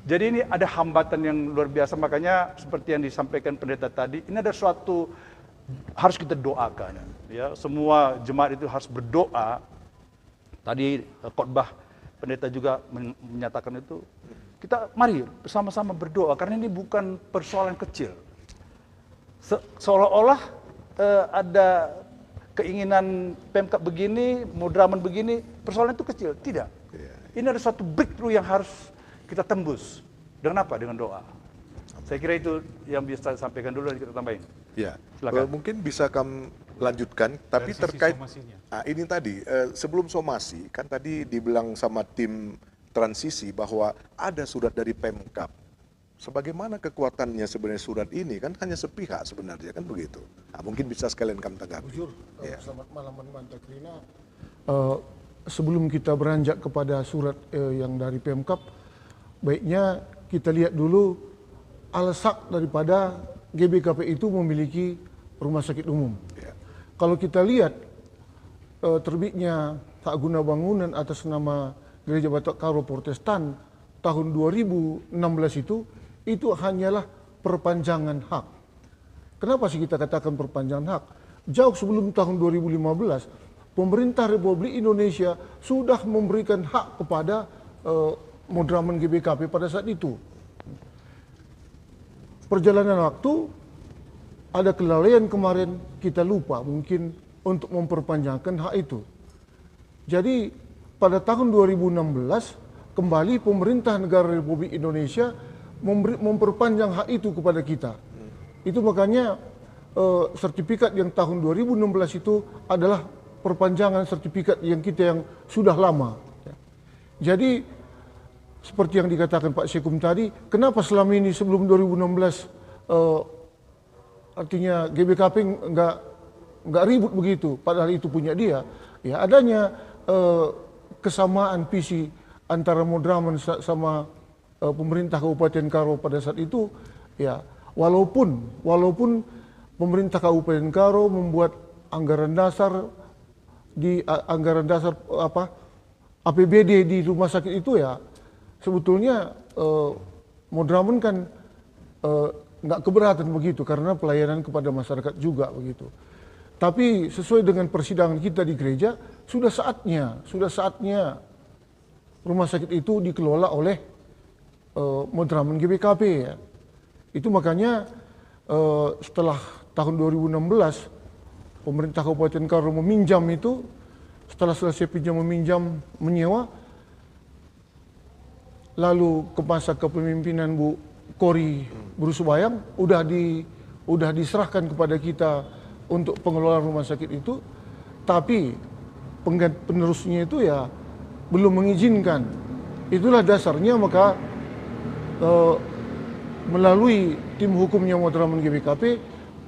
Jadi ini ada hambatan yang luar biasa, makanya seperti yang disampaikan pendeta tadi, ini ada suatu harus kita doakan. Ya, semua jemaat itu harus berdoa. Tadi khotbah pendeta juga menyatakan itu. Kita mari bersama-sama berdoa, karena ini bukan persoalan kecil. Seolah-olah ada keinginan Pemkab begini, Madramen begini, persoalan itu kecil. Tidak. Ini ada suatu breakthrough yang harus kita tembus. Dengan apa? Dengan doa. Saya kira itu yang bisa saya sampaikan dulu dan kita tambahin.
Ya,
silakan.
Mungkin bisa kamu lanjutkan, tapi
Dari sisi
terkait
somasinya.
ini tadi sebelum somasi kan tadi dibilang sama tim transisi bahwa ada surat dari Pemkab. Sebagaimana kekuatannya sebenarnya surat ini kan hanya sepihak sebenarnya kan begitu. Nah, mungkin bisa sekalian kamu tanggapi.
Jujur, selamat malam Banta Krina. Sebelum kita beranjak kepada surat yang dari Pemkab, baiknya kita lihat dulu alsak daripada GBKP itu memiliki rumah sakit umum. Kalau kita lihat terbitnya hak guna bangunan atas nama Gereja Batak Karo Protestan tahun 2016 itu hanyalah perpanjangan hak. Kenapa sih kita katakan perpanjangan hak? Jauh sebelum tahun 2015, pemerintah Republik Indonesia sudah memberikan hak kepada Madraman GBKP pada saat itu. Perjalanan waktu, ada kelalaian kemarin, kita lupa mungkin untuk memperpanjangkan hak itu. Jadi pada tahun 2016 kembali pemerintah negara Republik Indonesia memperpanjang hak itu kepada kita. Itu makanya sertifikat yang tahun 2016 itu adalah perpanjangan sertifikat yang sudah lama. Jadi seperti yang dikatakan Pak Sekum tadi, kenapa selama ini sebelum 2016 artinya GBKP nggak ribut begitu, padahal itu punya dia. Ya adanya kesamaan visi antara Madraman sama pemerintah Kabupaten Karo pada saat itu, ya walaupun pemerintah Kabupaten Karo membuat anggaran dasar APBD di rumah sakit itu, ya sebetulnya Madraman kan nggak keberatan begitu karena pelayanan kepada masyarakat juga begitu. Tapi sesuai dengan persidangan kita di gereja, sudah saatnya rumah sakit itu dikelola oleh Madraman GBKP, ya. Itu makanya setelah tahun 2016 pemerintah Kabupaten Karo meminjam itu, setelah selesai meminjam menyewa, lalu ke masa kepemimpinan Bu Kori Brusubayang udah diserahkan kepada kita untuk pengelolaan rumah sakit itu, tapi penerusnya itu ya belum mengizinkan. Itulah dasarnya maka melalui tim hukumnya Madraman GBKP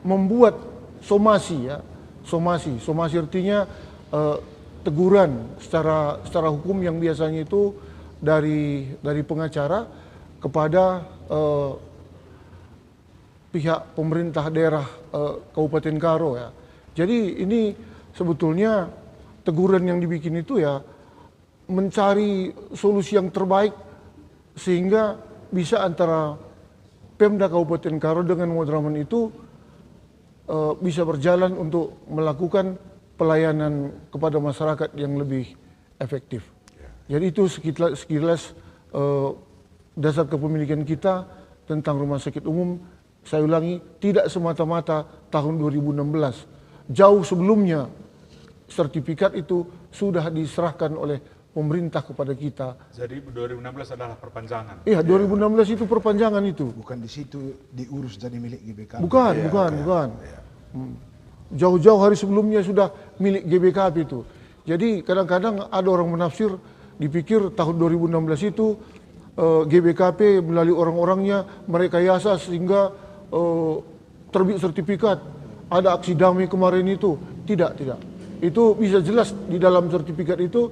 membuat somasi, ya. Somasi artinya teguran secara hukum yang biasanya itu dari pengacara kepada pihak pemerintah daerah Kabupaten Karo, ya. Jadi ini sebetulnya teguran yang dibikin itu ya mencari solusi yang terbaik sehingga bisa antara Pemda Kabupaten Karo dengan Madraman itu bisa berjalan untuk melakukan pelayanan kepada masyarakat yang lebih efektif. Jadi itu sekilas dasar kepemilikan kita tentang rumah sakit umum. Saya ulangi, tidak semata-mata tahun 2016. Jauh sebelumnya sertifikat itu sudah diserahkan oleh pemerintah kepada kita.
Jadi 2016 adalah perpanjangan.
Iya, 2016 itu perpanjangan itu.
Bukan di situ diurus jadi milik GBKP.
Bukan. Jauh-jauh hari sebelumnya sudah milik GBKP itu. Jadi kadang-kadang ada orang menafsir, dipikir tahun 2016 itu GBKP melalui orang-orangnya merekayasa sehingga terbit sertifikat. Ada aksi damai kemarin itu. Tidak. Itu bisa jelas di dalam sertifikat itu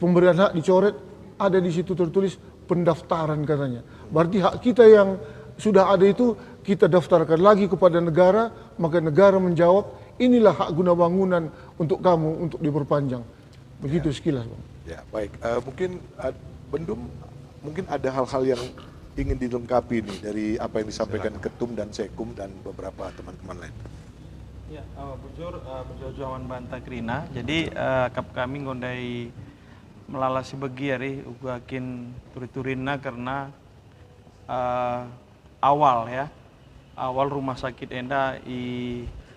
pemberian hak dicoret, ada di situ tertulis pendaftaran katanya. Berarti hak kita yang sudah ada itu kita daftarkan lagi kepada negara, maka negara menjawab inilah hak guna bangunan untuk kamu untuk diperpanjang. Begitu sekilas, Bang.
Ya, baik. Bendum, mungkin ada hal-hal yang ingin dilengkapi nih dari apa yang disampaikan Ketum dan Sekum dan beberapa teman-teman lain.
Ya, bujur jawan Banta Krina. Jadi kami ngondai melalasi bagi hari ugakin turi-turina karena awal rumah sakit enda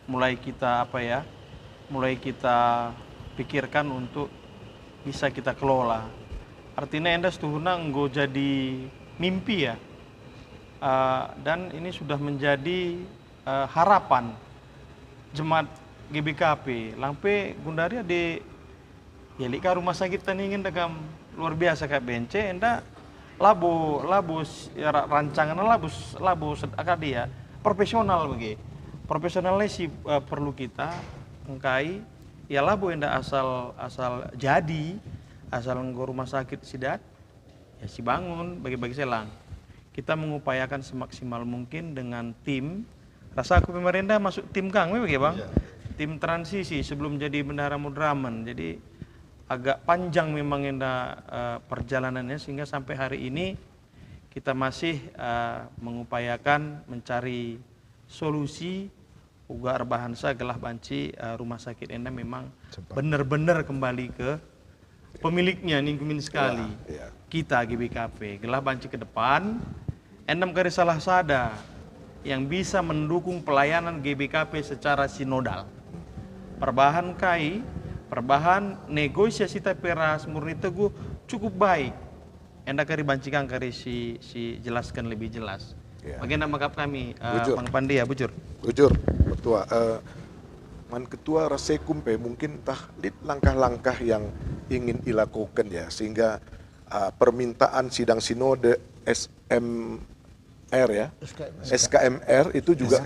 mulai kita pikirkan untuk bisa kita kelola. Artinya enda setuhuna nggo jadi mimpi, ya. Dan ini sudah menjadi harapan jemaat GBKP. Lampe gundaria di lika rumah sakit taningin dagam luar biasa kayak bence enda labu rancangan labu akadia profesional bagi. Profesionalnya sih perlu kita engkai ya labu enda asal jadi asal nggo rumah sakit sidat ya si bangun bagi-bagi selang. kita mengupayakan semaksimal mungkin dengan tim. Rasa aku pemerintah masuk tim Kang, memang ya Bang? Tim transisi sebelum jadi Bendahara Madraman. Jadi agak panjang memang perjalanannya sehingga sampai hari ini kita masih mengupayakan mencari solusi ugar bahansa gelah banci rumah sakit enda memang benar-benar kembali ke pemiliknya ningkumin sekali. Kita GBKP gelah banci ke depan endam kari salah sada yang bisa mendukung pelayanan GBKP secara sinodal. Perbahan negosiasi teperas murni teguh cukup baik. Enda kari bancikan kari si jelaskan lebih jelas. Bagaimana makap kami, Bang Pandi ya, bujur.
Bujur, Ketua. Man Ketua Rasekumpe mungkin langkah-langkah yang ingin dilakukan ya, sehingga permintaan sidang sinode SMR ya, SKMR itu juga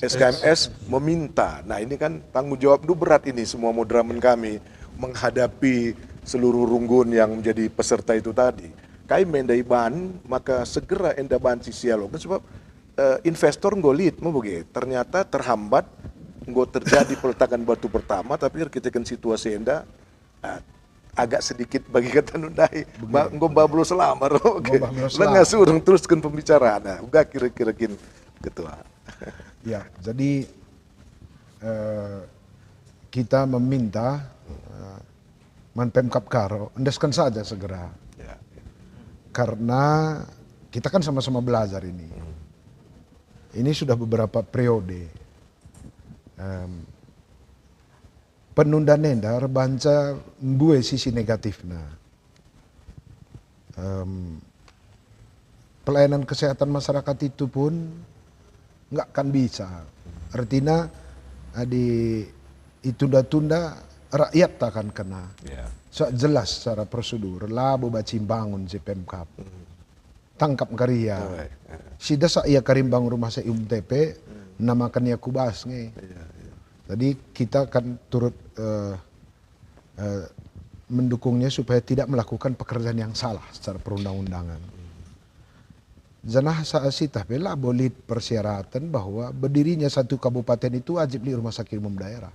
SKMS meminta. Nah ini kan tanggung jawab itu berat ini semua Madraman kami menghadapi seluruh runggun yang menjadi peserta itu tadi. Kai mendai ban maka segera enda ban si sialog sebab investor ngolit mau begitu ternyata terhambat nggak terjadi peletakan batu pertama tapi kita kan situasi enda agak sedikit bagi kata nundai nggak bablo selama oke lengah surung teruskan pembicaraan nah udah kira-kira Ketua.
Ya jadi kita meminta Pemkab Karo endaskan saja segera. Karena kita kan sama-sama belajar ini. Ini sudah beberapa periode. Penundaan enda rebanca mbue sisi negatifnya. Pelayanan kesehatan masyarakat itu pun nggak akan bisa. Artinya ditunda-tunda rakyat tak akan kena. So, jelas secara prosedur lah baca bangun si Pemkap tangkap karya sida saya karim bangun rumah saya TP namakan ya kubas nge. Jadi kita akan turut mendukungnya supaya tidak melakukan pekerjaan yang salah secara perundang-undangan. Janah saasitah bela boleh persyaratan bahwa berdirinya satu kabupaten itu wajib di rumah sakit umum daerah.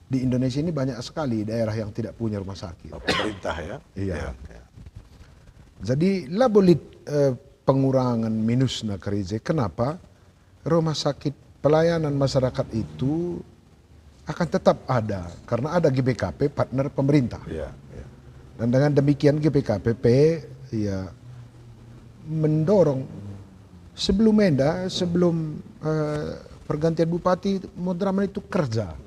Di Indonesia ini banyak sekali daerah yang tidak punya rumah sakit.
Pemerintah ya?
Iya. Jadi lah boleh pengurangan minusnya kerja. Kenapa? Rumah sakit pelayanan masyarakat itu akan tetap ada. Karena ada GBKP partner pemerintah. Dan dengan demikian GBKPP ya mendorong sebelum pergantian Bupati Madraman itu kerja.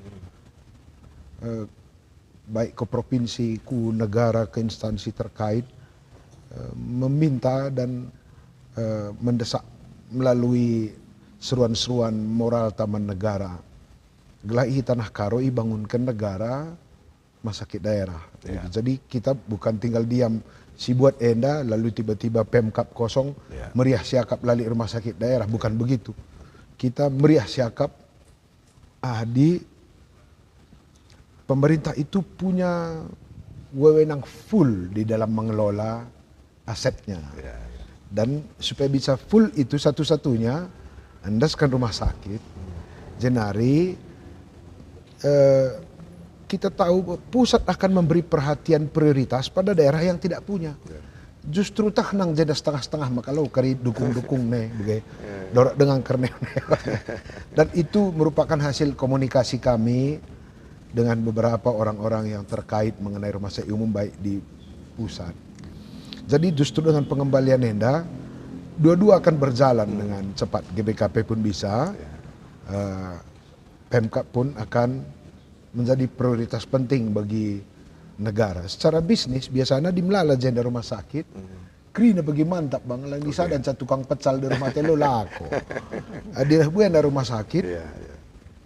Baik ke provinsi, ke negara, ke instansi terkait meminta dan mendesak melalui seruan-seruan moral taman negara. Gelahi tanah Karo bangunkan negara rumah sakit daerah. Jadi kita bukan tinggal diam si buat enda lalu tiba-tiba Pemkap kosong meriah siakap lali rumah sakit daerah, bukan begitu. Kita meriah siakap di pemerintah itu punya wewenang full di dalam mengelola asetnya. Dan supaya bisa full itu satu-satunya, andaskan rumah sakit, jenari kita tahu pusat akan memberi perhatian prioritas pada daerah yang tidak punya. Justru tak nang jeda setengah-setengah maka lo kari dukung-dukung nih, dorok dengan kerne. Dan itu merupakan hasil komunikasi kami dengan beberapa orang-orang yang terkait mengenai rumah sakit umum baik di pusat. Jadi justru dengan pengembalian enda, dua-dua akan berjalan dengan cepat. GBKP pun bisa, Pemkap pun akan menjadi prioritas penting bagi negara. Secara bisnis biasanya di Melala jenda rumah sakit, krina bagi mantap bang, lagi dan tukang pecal di rumah telo lako. Di rumah sakit.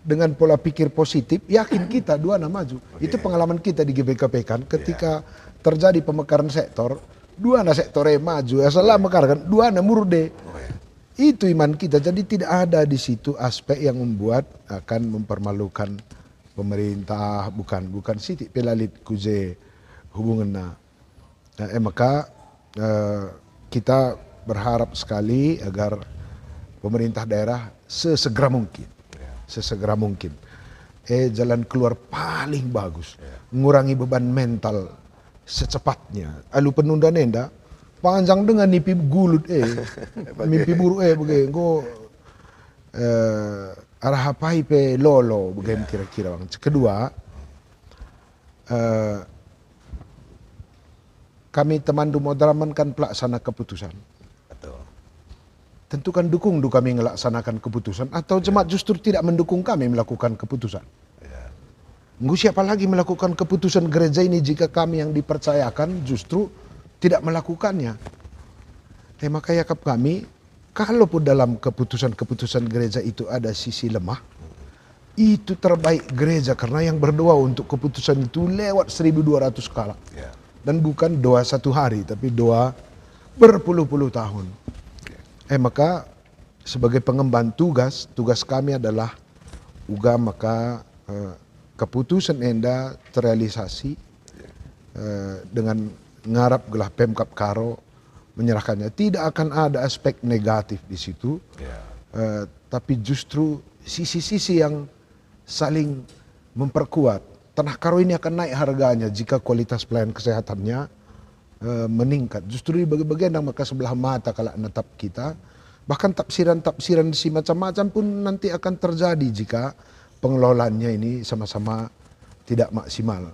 Dengan pola pikir positif, yakin kita dua maju. Itu pengalaman kita di GBKP kan, ketika terjadi pemekaran sektor, dua sektor maju, asal mekaran, dua murde. Itu iman kita. Jadi tidak ada di situ aspek yang membuat akan mempermalukan pemerintah, bukan sitik pelalit kuje hubungan maka kita berharap sekali agar pemerintah daerah sesegera mungkin, jalan keluar paling bagus, mengurangi beban mental secepatnya. Alu penundaan enda panjang dengan mimpi gulut mimpi buruk begitu. Go arah apa pe lolo begitu kira-kira bang. Kedua, kami Temandu Madraman kan pelaksana keputusan. Tentu kan dukung kami melaksanakan keputusan, atau jemaat justru tidak mendukung kami melakukan keputusan. Siapa lagi melakukan keputusan gereja ini jika kami yang dipercayakan justru tidak melakukannya. Maka yakap kami, kalaupun dalam keputusan-keputusan gereja itu ada sisi lemah, itu terbaik gereja, karena yang berdoa untuk keputusan itu lewat 1200 kala. Dan bukan doa satu hari, tapi doa berpuluh-puluh tahun. Maka sebagai pengemban tugas kami adalah maka keputusan enda terrealisasi dengan ngarap gelah Pemkab Karo menyerahkannya. Tidak akan ada aspek negatif di situ, tapi justru sisi-sisi yang saling memperkuat. Tanah Karo ini akan naik harganya jika kualitas pelayanan kesehatannya meningkat. Justru di bagian yang maka sebelah mata kalau natap kita, bahkan tafsiran-tafsiran si macam-macam pun nanti akan terjadi jika pengelolaannya ini sama-sama tidak maksimal.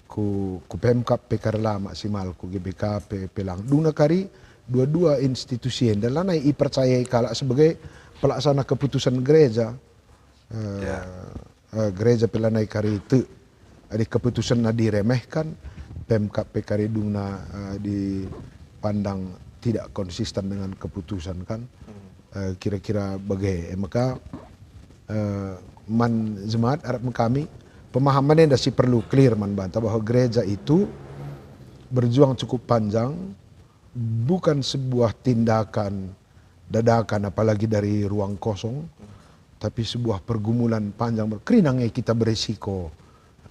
Ku Pemkab Pekarla maksimal, ku GBK Pelang. Duna kari dua-dua institusi yang dalam percayai kalau sebagai pelaksana keputusan gereja. Gereja pelanai kari itu ada keputusan diremehkan. Pemkab PKRI Duna dipandang tidak konsisten dengan keputusan kan, kira-kira bagai. Maka jemaat harap kami pemahamannya masih perlu clear bantah bahwa gereja itu berjuang cukup panjang, bukan sebuah tindakan dadakan apalagi dari ruang kosong, tapi sebuah pergumulan panjang. Kerinangnya kita beresiko,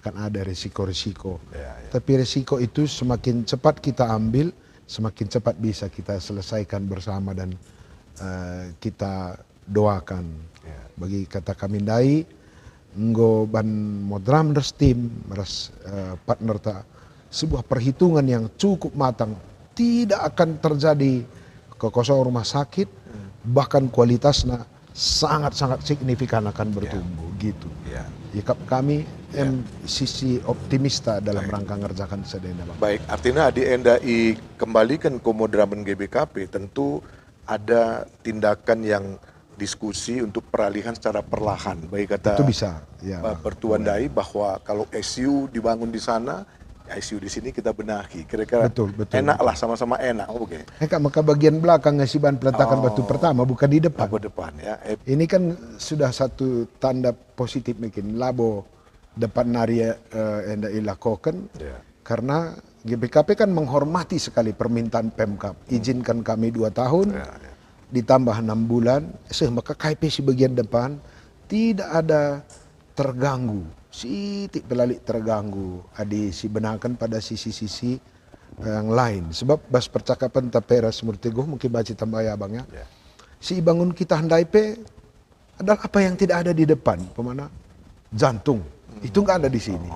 akan ada resiko-resiko. Tapi resiko itu semakin cepat kita ambil, semakin cepat bisa kita selesaikan bersama dan kita doakan. Bagi kata kami dai, nggo ban Modram Team, partner ta, sebuah perhitungan yang cukup matang. Tidak akan terjadi kekosongan rumah sakit, bahkan kualitasnya sangat-sangat signifikan akan bertumbuh gitu. Yakap kami sisi optimista dalam rangka ngerjakan sedena bang.
Baik, artinya di enda kembalikan ke Madraman GBKP, tentu ada tindakan yang diskusi untuk peralihan secara perlahan. Baik kata
itu bisa, ya,
Pertuan Dai bahwa kalau ICU dibangun di sana, ICU di sini kita benahi. Kira-kira
betul,
enak lah, sama-sama enak. Oke.
Maka bagian belakang ngasih bahan peletakan batu pertama, bukan di depan.
Depan ya.
Ini kan sudah satu tanda positif mungkin labo depan naria enda ilakokan, karena GBKP kan menghormati sekali permintaan Pemkab, izinkan kami 2 tahun, ditambah 6 bulan, maka KP si bagian depan tidak ada terganggu. Sitik pelalik terganggu, si benakan pada sisi-sisi yang lain. Sebab bas percakapan Taperas Murteguh mungkin baca tambah ya bang ya. Si bangun kita handai pe adalah apa yang tidak ada di depan, pemana jantung itu nggak ada di sini.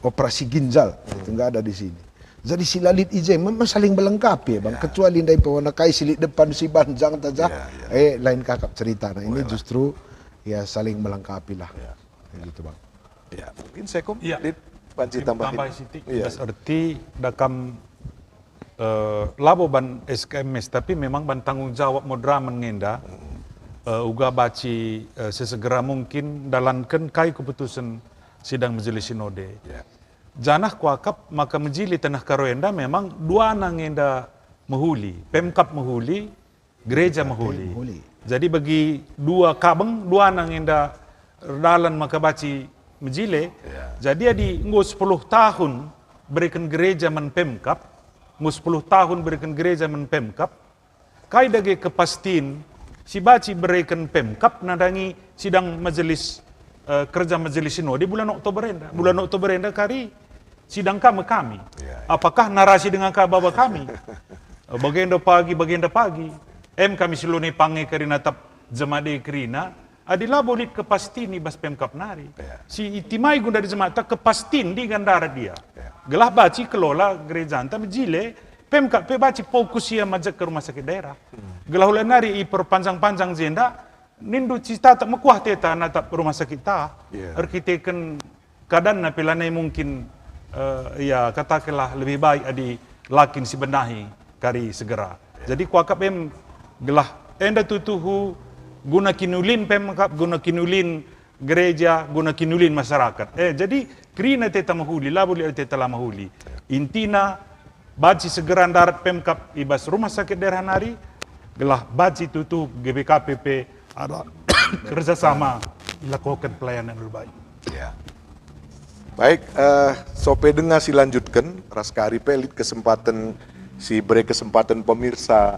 Operasi ginjal itu nggak ada di sini. Jadi si lalit ije memang saling melengkapi ya bang. Kecuali ndai pewana kai silit depan si banjang saja, lain kakap cerita. Nah ini justru ya saling melengkapi lah. Gitu bang.
Ya, mungkin Sekom
Panci tambahin. Berarti dakam labo ban SKMS, tapi memang ban tanggung jawab Madraman ngenda uga baci sesegera mungkin dalankan kai keputusan sidang majelis sinode. Janah kuakap maka menjili tanah Karoenda memang dua nang ngenda mahuli, Pemkab mahuli, gereja mahuli. Jadi bagi dua kabeng dua nang ngenda dalan maka baci menjile. Jadi adi nggo 10 tahun berikan gereja men Pemkab, nggo 10 tahun berikan gereja men Pemkab, kai dage kepastin si baci berikan Pemkab nadangi sidang majelis kerja majelis sinode bulan Oktober enda. Bulan Oktober enda kari sidang kami. Apakah narasi dengan kababa kami? Bagenda pagi. Kami siluni pange karina tap jemade kerina. Adilah bolit kepasti ni bas Pemkap nari. Si itimai gunda di jemaat kepastin di gandara dia. Gelah baci kelola gereja antam jile. Pemkap baci fokus ia majak ke rumah sakit daerah. Gelah ulan nari i perpanjang-panjang jenda. Nindu cita tak mekuah teta natap rumah sakit ta. Arkiteken keadaan na pelanai mungkin ya katakanlah lebih baik adi lakin si benahi kari segera. Jadi kuakap gelah enda tutuhu guna kinulin Pemkap, guna kinulin gereja, guna kinulin masyarakat. Jadi kerina teta mahuli, labuli teta lah mahuli. Intina baci segera darat Pemkap ibas rumah sakit daerah nari, gelah baci tutuh GBKPP ada kerjasama dilakukan pelayanan lebih baik.
Ya. Baik, sope dengar si lanjutkan, Raskari pelit kesempatan beri kesempatan pemirsa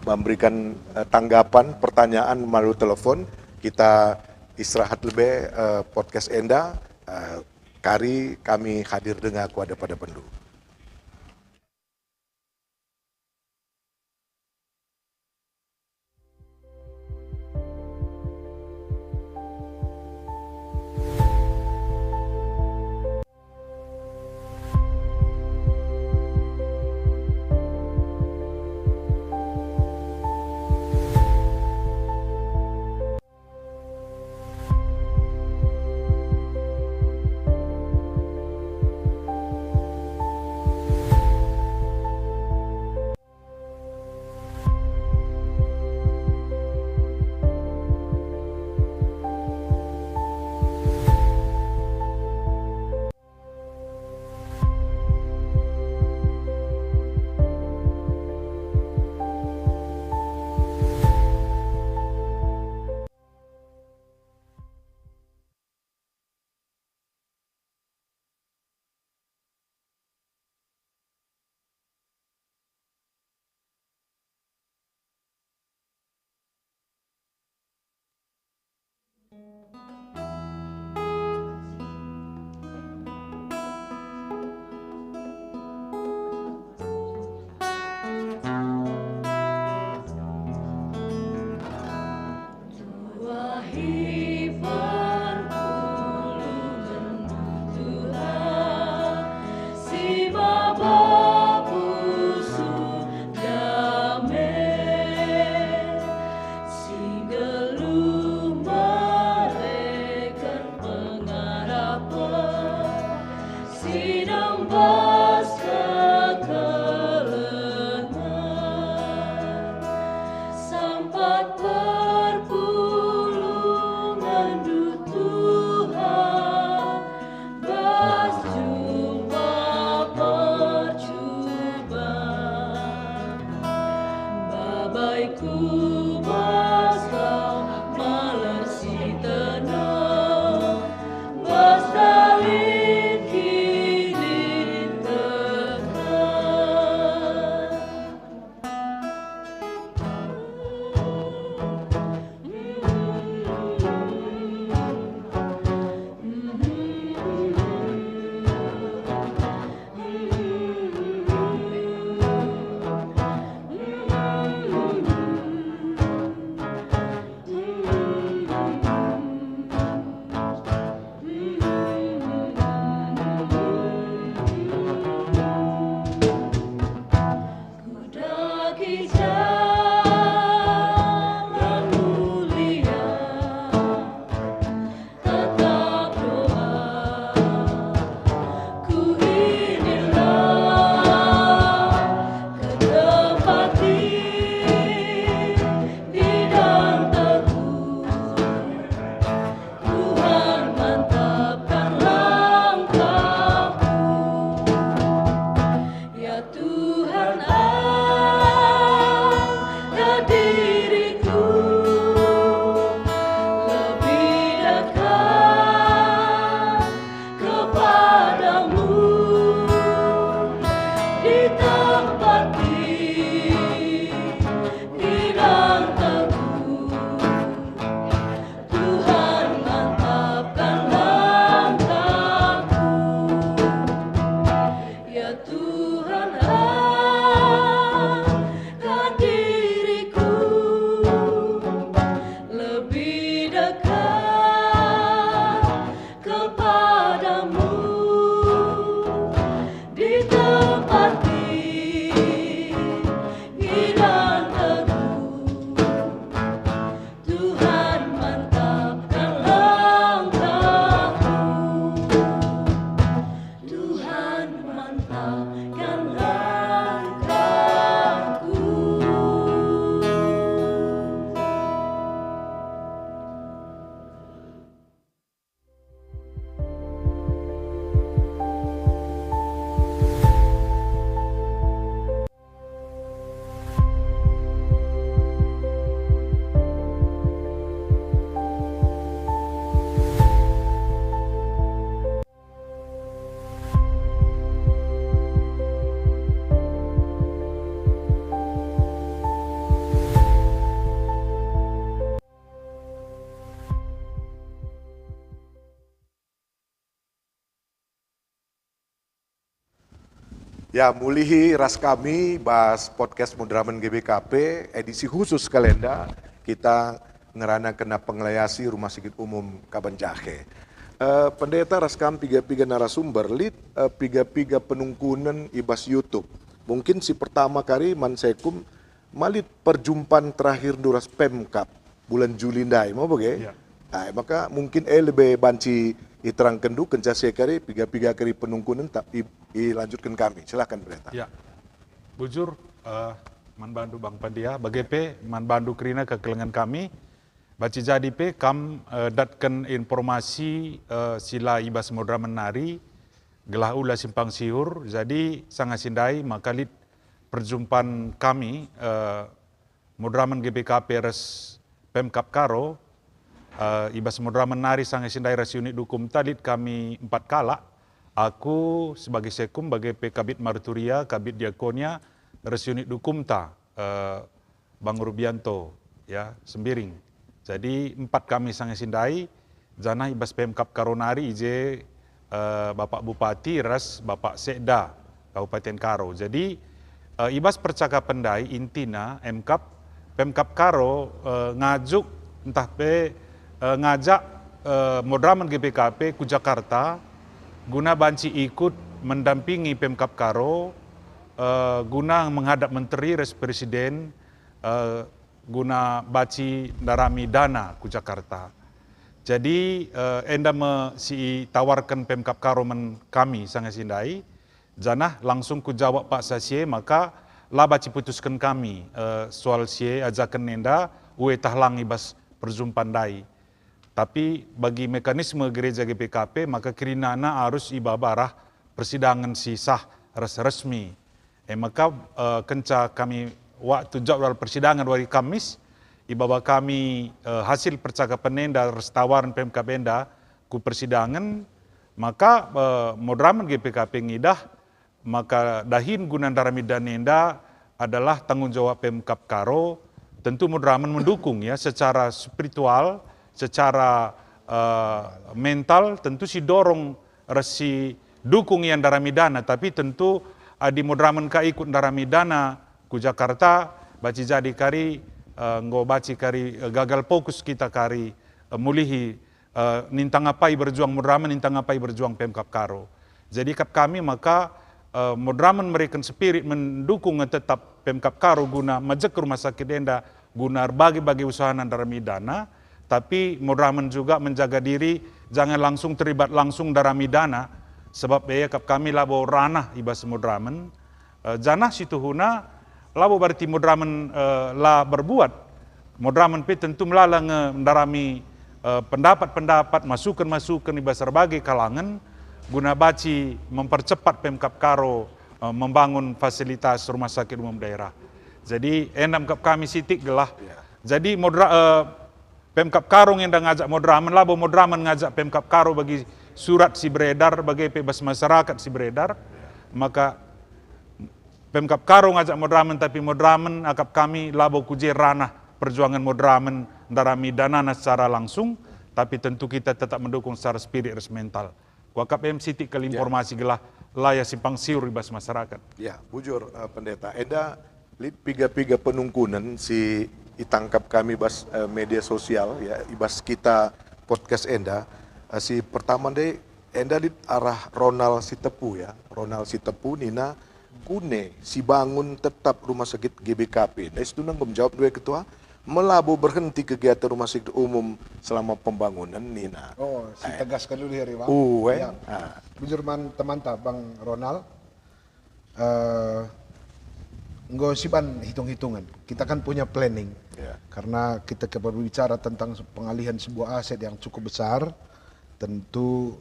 memberikan tanggapan, pertanyaan melalui telepon. Kita istirahat lebih podcast Enda. Kami hadir dengar kuada pada pendu. Ya, mulihi ras kami bahas podcast Mudraman GBKP edisi khusus kalenda kita ngerana kena pengelayasi Rumah Sakit Umum Kabanjahe. Pendeta ras kami piga narasumber lead piga penungkunan ibas YouTube. Mungkin si pertama kali mansekum malit perjumpaan terakhir duras Pemkap bulan Juli ndai mau bagai.
Ya.
Maka mungkin lebih banci iterangkan dulu kenca sekali piga kali penungkunan tapi dilanjutkan kami. Silakan pendeta.
Ya, bujur man bandu Bang Pandia, bagepe man bandu kerina kekelengan kami. Baci jadi pe kam datkan informasi sila ibas modra menari gelah ula simpang siur. Jadi sangat sindai maka lit perjumpaan kami Modraman GBKP res Pemkap Karo ibas modra menari sangat sindai res unit dukum talit kami 4 kala. Aku sebagai sekum, sebagai Kabit Marturia, Kabit Diakonia, res unit dukumta, Bang Rubianto, ya, Sembiring. Jadi 4 kami sangat sindai, jana ibas Pemkap Karonari, ije Bapak Bupati, ras Bapak Sekda, Kabupaten Karo. Jadi ibas percakapan dai intina Pemkap Karo ngajuk entah ngajak Modraman GBKP ku Jakarta guna banci ikut mendampingi Pemkap Karo guna menghadap menteri res presiden guna baci darami dana ku Jakarta. Jadi enda si tawarkan Pemkap Karo kami sangat sindai janah langsung ku jawab Pak Sasye maka lah baci putuskan kami soal sie ajakan enda uwe tahlang ibas perjumpaan dai. Tapi bagi mekanisme gereja GBKP maka kirinana harus ibabarah persidangan si sah resmi. Maka kenca kami waktu jadwal persidangan hari Kamis ibaba kami hasil percakapan enda tawaran Pemkap enda ku persidangan maka Modraman GBKP ngidah maka dahin gunan daramidan enda adalah tanggung jawab Pemkap Karo. Tentu Modraman mendukung ya secara spiritual, secara mental tentu si dorong resi dukung yang daramidana tapi tentu adi Modraman ka ikut daramidana ku Jakarta baci jadi kari ngo baci kari gagal fokus kita kari mulihi nintang apai berjuang Modraman nintang apai berjuang Pemkap Karo. Jadi kami maka Modraman memberikan spirit mendukung tetap Pemkap Karo guna majek rumah sakit enda guna bagi usaha daramidana. Tapi Modraman juga menjaga diri jangan langsung terlibat langsung daramidana sebab kami labo ranah ibas Modraman janah situhuna labo berarti Modraman lah berbuat Modraman pe tentu melala mendarami pendapat-pendapat masukan ibas berbagai kalangan guna baci mempercepat Pemkap Karo membangun fasilitas rumah sakit umum daerah. Jadi endam kami sitik gelah. Jadi Pemkap Karo yang ngajak Modraman, labo Modraman ngajak Pemkap Karo bagi surat si beredar, bagi bebas masyarakat si beredar, maka Pemkap Karo ngajak Modraman, tapi Modraman akap kami labo kuje ranah perjuangan Modraman darami danana secara langsung, tapi tentu kita tetap mendukung secara spirit res mental. Wakap MCT ke informasi gelah layak simpang siur ibas masyarakat.
Ya, bujur pendeta. Eda piga penungkunan si ditangkap kami bas media sosial ya ibas kita podcast enda si pertama deh enda di arah Ronald Sitepu ya Ronald Sitepu nina kune si bangun tetap rumah sakit GBKP. Nah itu nang menjawab dua ketua melabo berhenti kegiatan rumah sakit umum selama pembangunan nina.
Oh, si tegaskan dulu hari Bang.
Ya.
Bujur teman Bang Ronald. Nggak siban hitung-hitungan. Kita kan punya planning. Karena kita berbicara tentang pengalihan sebuah aset yang cukup besar, tentu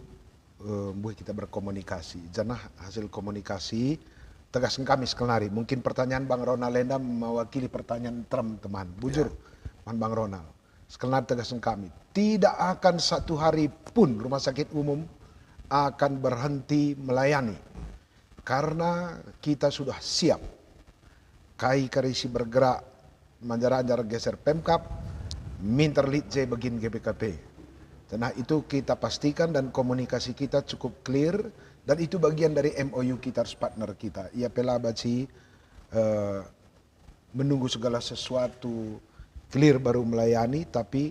kita berkomunikasi. Janah hasil komunikasi, tegaskan kami sekelari. Mungkin pertanyaan Bang Ronald Lenda mewakili pertanyaan teman. Bujur, Bang Ronald. Sekelari tegaskan kami. Tidak akan satu hari pun rumah sakit umum akan berhenti melayani. Karena kita sudah siap. Kai karisi bergerak manjara-anjara geser Pemkap, minter litje begin GBKP. Nah itu kita pastikan dan komunikasi kita cukup clear Dan itu bagian dari MOU kita harus partner kita. Ia pelabaci menunggu segala sesuatu clear baru melayani, tapi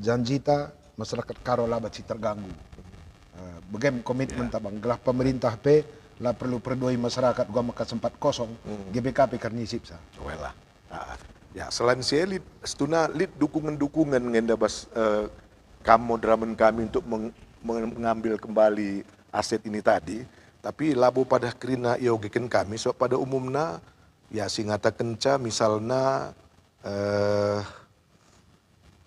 janji ta masyarakat Karo labaci terganggu. Bagaimana komitmen tabang gelah pemerintah pe lah perlu perdoi masyarakat gua maka sempat kosong GBKP karena sipsa.
Wala. Ya, selain si elit, setuna lead dukungan-dukungan ngenda bas kamu dramen kami untuk mengambil kembali aset ini tadi, tapi labo pada kerina iogeken kami, so pada umumnya ya singata kenca misalnya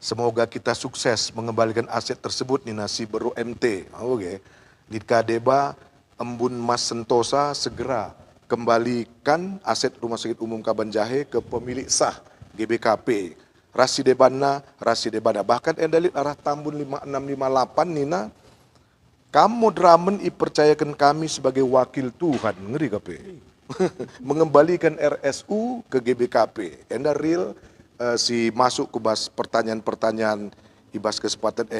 semoga kita sukses mengembalikan aset tersebut ni nasi beru MT. Oke. Lid kadeba embun Mas Sentosa segera kembalikan aset Rumah Sakit Umum Kabanjahe ke pemilik sah GBKP. Rasi debana. Bahkan endalit arah Tambun 5658 nina kamu dramen ipercayakan kami sebagai wakil Tuhan. Ngeri kape. Mengembalikan RSU ke GBKP. Enda real si masuk ke bas pertanyaan-pertanyaan ibas kesempatan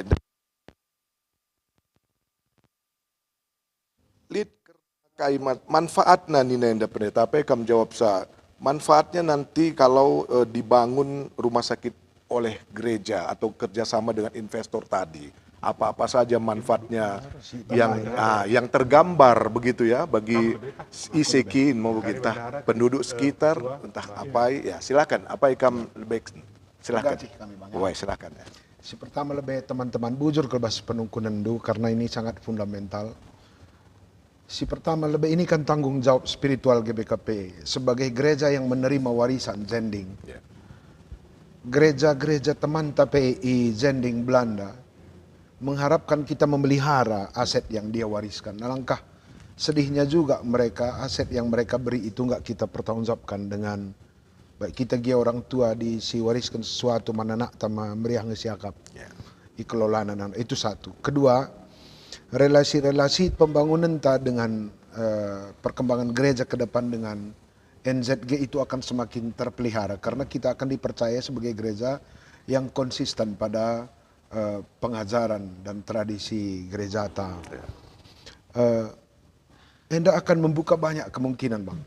lid kaimat manfaatnya nina enda pendeta apa kam jawab sa manfaatnya nanti kalau dibangun rumah sakit oleh gereja atau kerjasama dengan investor tadi apa-apa saja manfaatnya yang tergambar begitu ya bagi isekin mau kita penduduk sekitar entah apa ya silakan apa ikam lebih silakan wah silakan ya.
Si pertama lebih teman-teman bujur ke bahas penungkunan dulu karena ini sangat fundamental. Si pertama lebih ini kan tanggung jawab spiritual GBKP sebagai gereja yang menerima warisan Zending. Gereja-gereja teman TPI Zending Belanda mengharapkan kita memelihara aset yang dia wariskan. Alangkah sedihnya juga mereka aset yang mereka beri itu enggak kita pertanggungjawabkan dengan baik kita dia orang tua wariskan sesuatu mana nak tama meriah ngesiakap. Ikelolaan itu satu. Kedua, relasi-relasi pembangunan dengan perkembangan gereja ke depan dengan NZG itu akan semakin terpelihara karena kita akan dipercaya sebagai gereja yang konsisten pada pengajaran dan tradisi gerejata. Enda akan membuka banyak kemungkinan bang.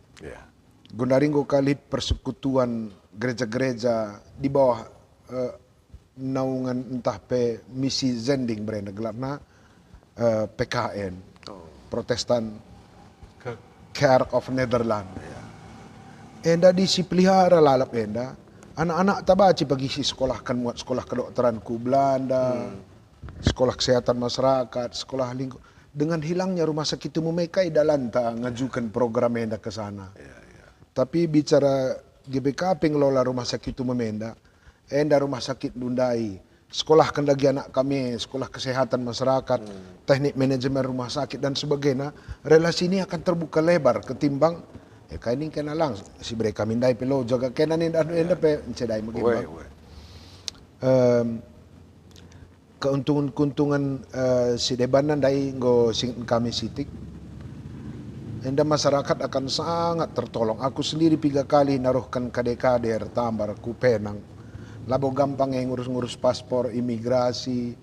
Gondaringgo Khalid persekutuan gereja-gereja di bawah naungan entah pe misi Zending berenda gelarna PKN Protestan Kerk of Netherlands. Enda disipelihara lalap enda. Anak-anak tabaci pagi si sekolahkan muat sekolah kedokteran ku Belanda, sekolah kesehatan masyarakat, sekolah lingkup. Dengan hilangnya rumah sakit umum mereka idalanta ngajukan program enda ke sana. Tapi bicara GBKP ngelola rumah sakit umum enda rumah sakit Dundai, sekolahkan lagi anak kami, sekolah kesehatan masyarakat, teknik manajemen rumah sakit dan sebagainya. Relasi ini akan terbuka lebar ketimbang kaini kena lang si mereka mindai pelo jaga kena ni anda pe cedai bagaimana keuntungan si debanan dai go sing kami sitik anda masyarakat akan sangat tertolong. Aku sendiri 3 kali naruhkan kadekader tambar ku Penang labo gampang yang ngurus-ngurus paspor imigrasi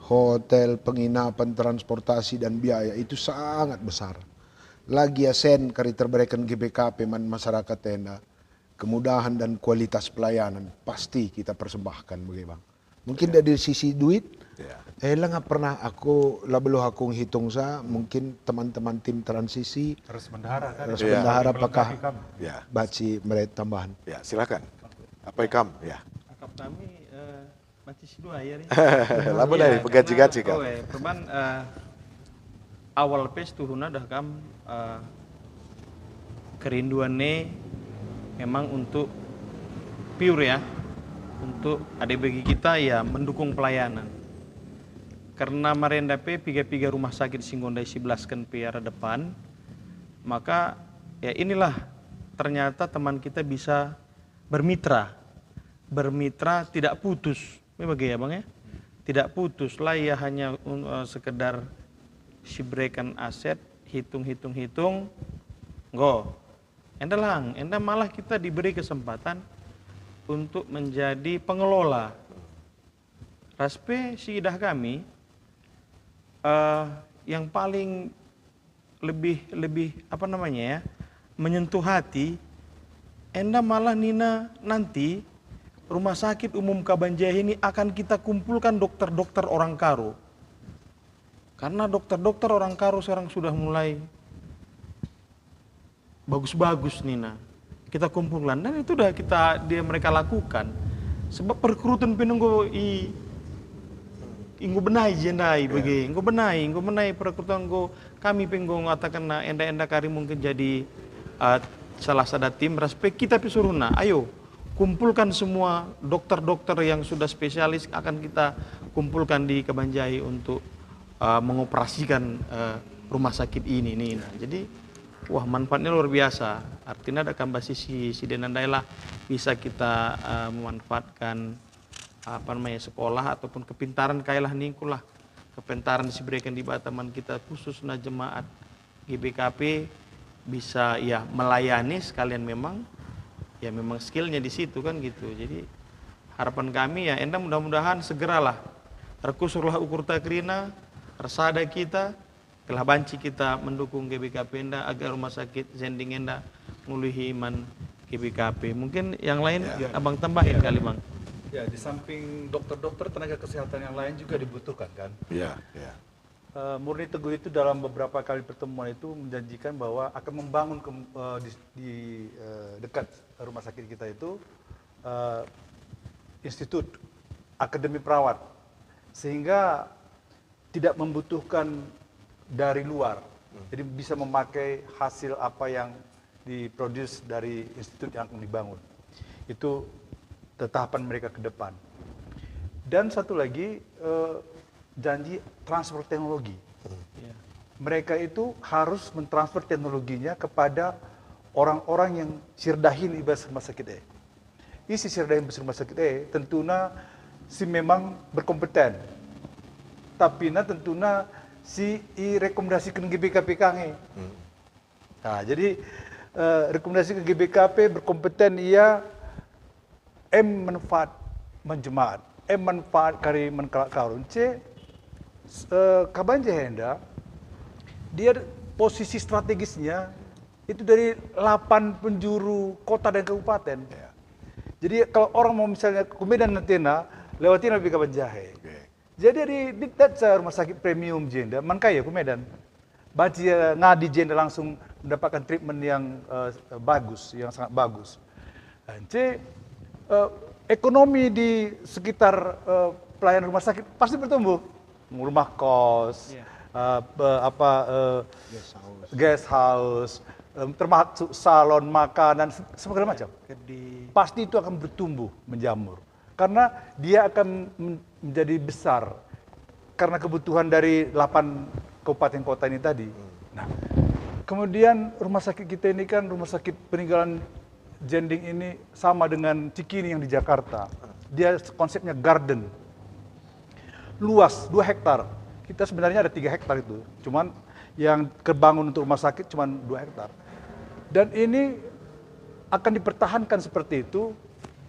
hotel penginapan transportasi dan biaya itu sangat besar. Lagi asen kari terberikan GBKP man masyarakat tenda kemudahan dan kualitas pelayanan pasti kita persembahkan bagaimana mungkin dari sisi duit nggak pernah aku labeloh aku hitung sa mungkin teman-teman tim transisi
Terus bendahara kan?
terus bendahara apakah baci mereka tambahan
silakan apa ikam
Akap kami baci si dua ya.
Labo dari pegaji-gaji kan
Perban awal pes tuhuna dah kam kerinduannya memang untuk pure ya, untuk adik bagi kita ya mendukung pelayanan. Karena marenda pe piga rumah sakit Singgondai 11 kan piara depan, maka ya inilah ternyata teman kita bisa bermitra tidak putus. Bagaimana ya bang ya? Tidak putus lah ya hanya sekedar sibrekan aset, hitung, enda malah kita diberi kesempatan untuk menjadi pengelola. Raspe si idah kami yang paling lebih apa namanya ya, menyentuh hati, enda malah Nina nanti Rumah Sakit Umum Kabanjahe ini akan kita kumpulkan dokter-dokter orang Karo. Karena dokter-dokter orang Karo sekarang sudah mulai bagus-bagus Nina. Kita kumpulkan dan itu udah mereka lakukan. Sebab perkerutan penunggu inggo benai jendai bagi, inggo benai perkerutan kami penggo ngatakan enda kari mungkin jadi salah satu tim respek kita pisuruhna. Ayo kumpulkan semua dokter-dokter yang sudah spesialis akan kita kumpulkan di Kabanjahe untuk mengoperasikan rumah sakit ini nih. Nah, jadi wah manfaatnya luar biasa. Artinya ada kambasi si Denandailah bisa kita memanfaatkan apa namanya sekolah ataupun kepintaran kailah ningkulah kepintaran diberikan di Bataman kita khususnya jemaat GBKP bisa ya melayani sekalian memang skillnya di situ kan gitu. Jadi harapan kami ya enda mudah-mudahan segeralah terkusurlah ukur takrina resada kita telah banci kita mendukung GBKP enda agar rumah sakit Zending enda muluhi iman GBKP. Mungkin yang lain abang tambahin kali bang.
Ya, di samping dokter-dokter tenaga kesehatan yang lain juga dibutuhkan kan.
Iya.
Murni Teguh itu dalam beberapa kali pertemuan itu menjanjikan bahwa akan membangun di dekat rumah sakit kita itu institut akademi perawat sehingga tidak membutuhkan dari luar. Jadi bisa memakai hasil apa yang diproduce dari institut yang akan dibangun. Itu tahapan mereka ke depan. Dan satu lagi janji transfer teknologi. Mereka itu harus mentransfer teknologinya kepada orang-orang yang sirdahin ibas rumah sakit Isi sirdahin ibas rumah sakit tentunya si memang berkompeten. Tapi tentunya si rekomendasi ke GBKP kange. Nah, jadi rekomendasi ke GBKP berkompeten ia manfaat menjemaat, manfaat kari menkalak karun Kabanjahe enda dia posisi strategisnya itu dari 8 penjuru kota dan kabupaten. Jadi kalau orang mau misalnya ke Medan nantina lewatin lebih Kabanjahe. Jadi di rumah sakit premium jenda man kaya ke Medan. Baci ngadi jenda langsung mendapatkan treatment yang bagus, yang sangat bagus. Ekonomi di sekitar pelayanan rumah sakit pasti bertumbuh. Rumah kos, guest house, termasuk salon, makanan, segala macam. Pasti itu akan bertumbuh, menjamur. Karena dia akan menjadi besar. Karena kebutuhan dari 8 kabupaten kota ini tadi. Nah, kemudian rumah sakit kita ini kan rumah sakit peninggalan Zending ini sama dengan Cikini yang di Jakarta. Dia konsepnya garden. Luas 2 hektar. Kita sebenarnya ada 3 hektar itu. Cuman yang kebangun untuk rumah sakit cuman 2 hektar. Dan ini akan dipertahankan seperti itu.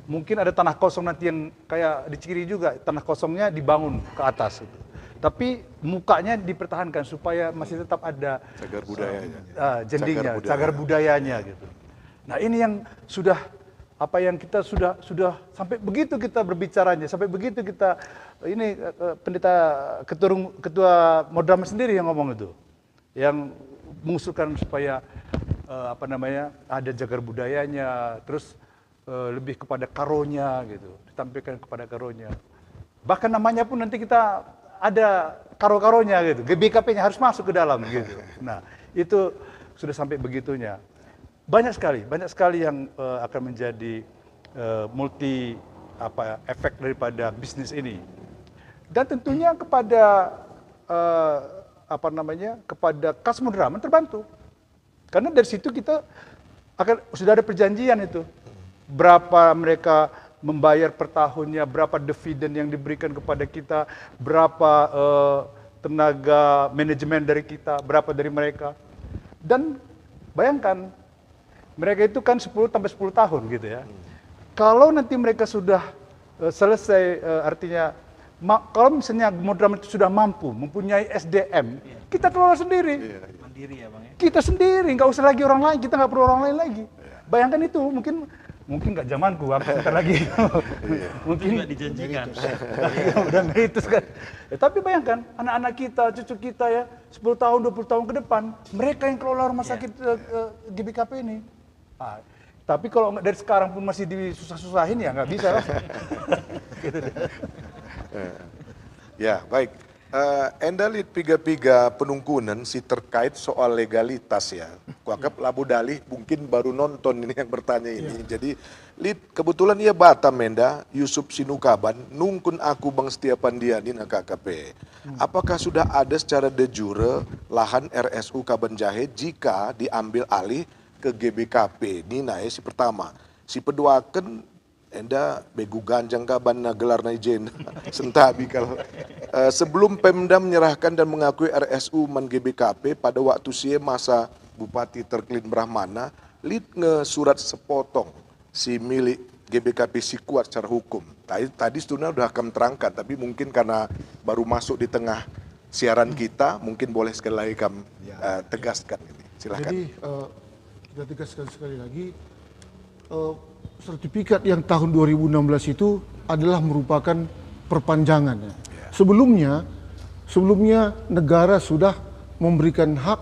Mungkin ada tanah kosong nanti yang kayak di Cikini juga. Tanah kosongnya dibangun ke atas. Gitu. Tapi mukanya dipertahankan supaya masih tetap ada
cagar budayanya.
Cagar budayanya gitu. Nah, ini yang sudah apa yang kita sudah sampai begitu kita berbicaranya, sampai begitu kita ini pendeta ketua Modraman sendiri yang ngomong itu. Yang mengusulkan supaya ada jagar budayanya, terus lebih kepada karonya gitu, ditampilkan kepada karonya. Bahkan namanya pun nanti kita ada karo-karonya gitu, GBKP-nya harus masuk ke dalam gitu. Nah, itu sudah sampai begitunya. Banyak sekali yang akan menjadi multi efek daripada bisnis ini. Dan tentunya kepada kepada kas Modraman terbantu. Karena dari situ kita sudah ada perjanjian itu. Berapa mereka membayar per tahunnya, berapa dividen yang diberikan kepada kita, berapa tenaga manajemen dari kita, berapa dari mereka. Dan bayangkan, mereka itu kan 10 sampai 10 tahun gitu ya. Kalau nanti mereka sudah selesai, artinya kalau misalnya Modraman itu sudah mampu mempunyai SDM, kita kelola sendiri.
sendiri ya Bang ya.
Kita sendiri, nggak usah lagi orang lain, kita nggak perlu orang lain lagi. Bayangkan itu, mungkin nggak zamanku, aku sebentar lagi.
Mungkin juga dijanjikan.
Udah itu kan. Tapi bayangkan anak-anak kita, cucu kita ya, 10 tahun, 20 tahun ke depan, mereka yang kelola rumah sakit GBKP ini. Tapi kalau dari sekarang pun masih disusah-susahin ya nggak bisa. Gitu deh.
Ya, baik. Enda lihat piga-piga penungkunan si terkait soal legalitas ya. Kuanggap Labu Dalih mungkin baru nonton ini yang bertanya ini. Jadi lihat kebetulan ia Batam Enda, Yusuf Sinukaban, nungkun aku Bang Setiapandiani na KKP. Apakah sudah ada secara de jure lahan RSU Kabanjahe jika diambil alih ke GBKP? Nina ya si pertama. Si peduaken Enda begu ganjang kaban na gelar na ijen sentabi kalau sebelum Pemda menyerahkan dan mengakui RSU Man GBKP pada waktu sie masa Bupati Terkelin Brahmana lid nge surat sepotong si milik GBKP si kuat secara hukum. Tadi sebenarnya udah kami terangkan tapi mungkin karena baru masuk di tengah siaran kita mungkin boleh sekali lagi kami tegaskan ini. Silakan.
Jadi kita tegaskan sekali lagi sertifikat yang tahun 2016 itu adalah merupakan perpanjangan. Sebelumnya negara sudah memberikan hak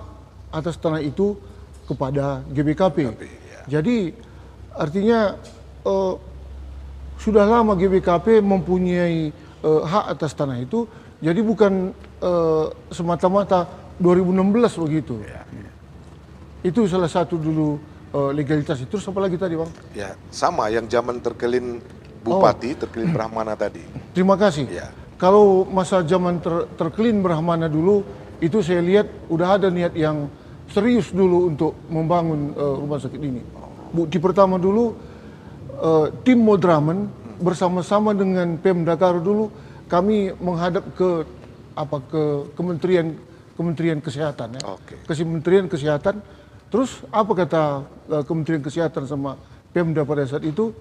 atas tanah itu kepada GBKP. Jadi artinya sudah lama GBKP mempunyai hak atas tanah itu. Jadi bukan semata-mata 2016 begitu. Itu salah satu dulu legalitas itu. Terus apa lagi tadi Bang?
Ya sama yang zaman Terkelin Bupati, Terkelin Brahmana tadi.
Terima kasih.
Ya.
Kalau masa zaman Terkelin Brahmana dulu, itu saya lihat udah ada niat yang serius dulu untuk membangun rumah sakit ini. Bukti pertama dulu, tim Modramen bersama-sama dengan Pemda Karo dulu, kami menghadap ke Kementerian Kesehatan ya. Kementerian Kesehatan. Terus apa kata Kementerian Kesehatan sama Pemda pada saat itu?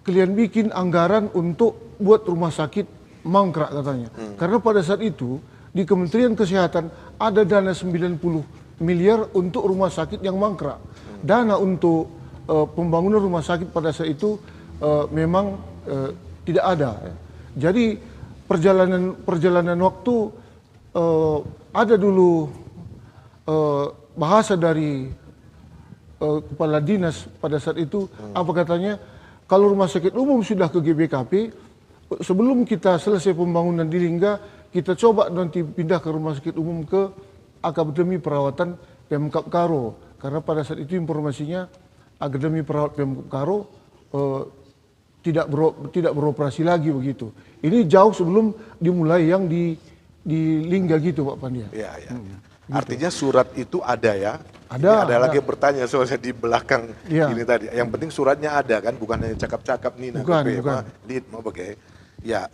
Kalian bikin anggaran untuk buat rumah sakit mangkrak katanya. Karena pada saat itu di Kementerian Kesehatan ada dana 90 miliar untuk rumah sakit yang mangkrak. Dana untuk pembangunan rumah sakit pada saat itu memang tidak ada. Jadi perjalanan waktu ada dulu bahasa dari kepala dinas pada saat itu, apa katanya, kalau rumah sakit umum sudah ke GBKP, sebelum kita selesai pembangunan di Lingga, kita coba nanti pindah ke rumah sakit umum ke Akademi Perawatan Pemkab Karo. Karena pada saat itu informasinya Akademi Perawat Pemkab Karo tidak beroperasi lagi begitu. Ini jauh sebelum dimulai yang di Lingga gitu Pak Pandia.
Iya, iya. Artinya surat itu ada ya?
Ada.
Ada lagi yang bertanya soalnya di belakang
Ya.
ini tadi. Yang penting suratnya ada kan, bukan hanya cakap-cakap nih.
Bukan.
Lid mau bagai. Ya,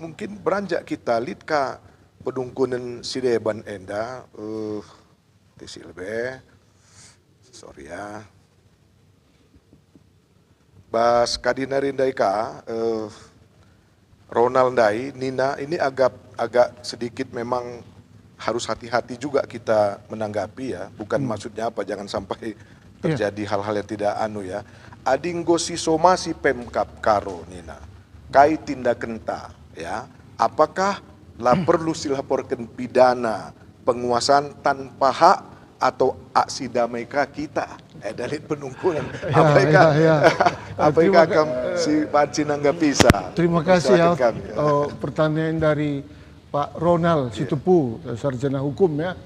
mungkin beranjak kita lid ka pedungkunan Sideban Enda. Tisilbe. Sorry ya. Bas Kadinarindai ka, Ronald Ndai, Nina, ini agak sedikit memang harus hati-hati juga kita menanggapi ya, bukan maksudnya apa, jangan sampai terjadi hal-hal yang tidak ya. Adinggo si somasi Pemkab Karo Nina, kai tindak kenta ya, apakah lah perlu silaporkan pidana penguasaan tanpa hak atau aksi damai kita? Dari penungkulan, apakah kamu si Pak Cinangga bisa?
Terima kasih ya, pertanyaan dari Pak Ronald Situpu, sarjana hukum ya.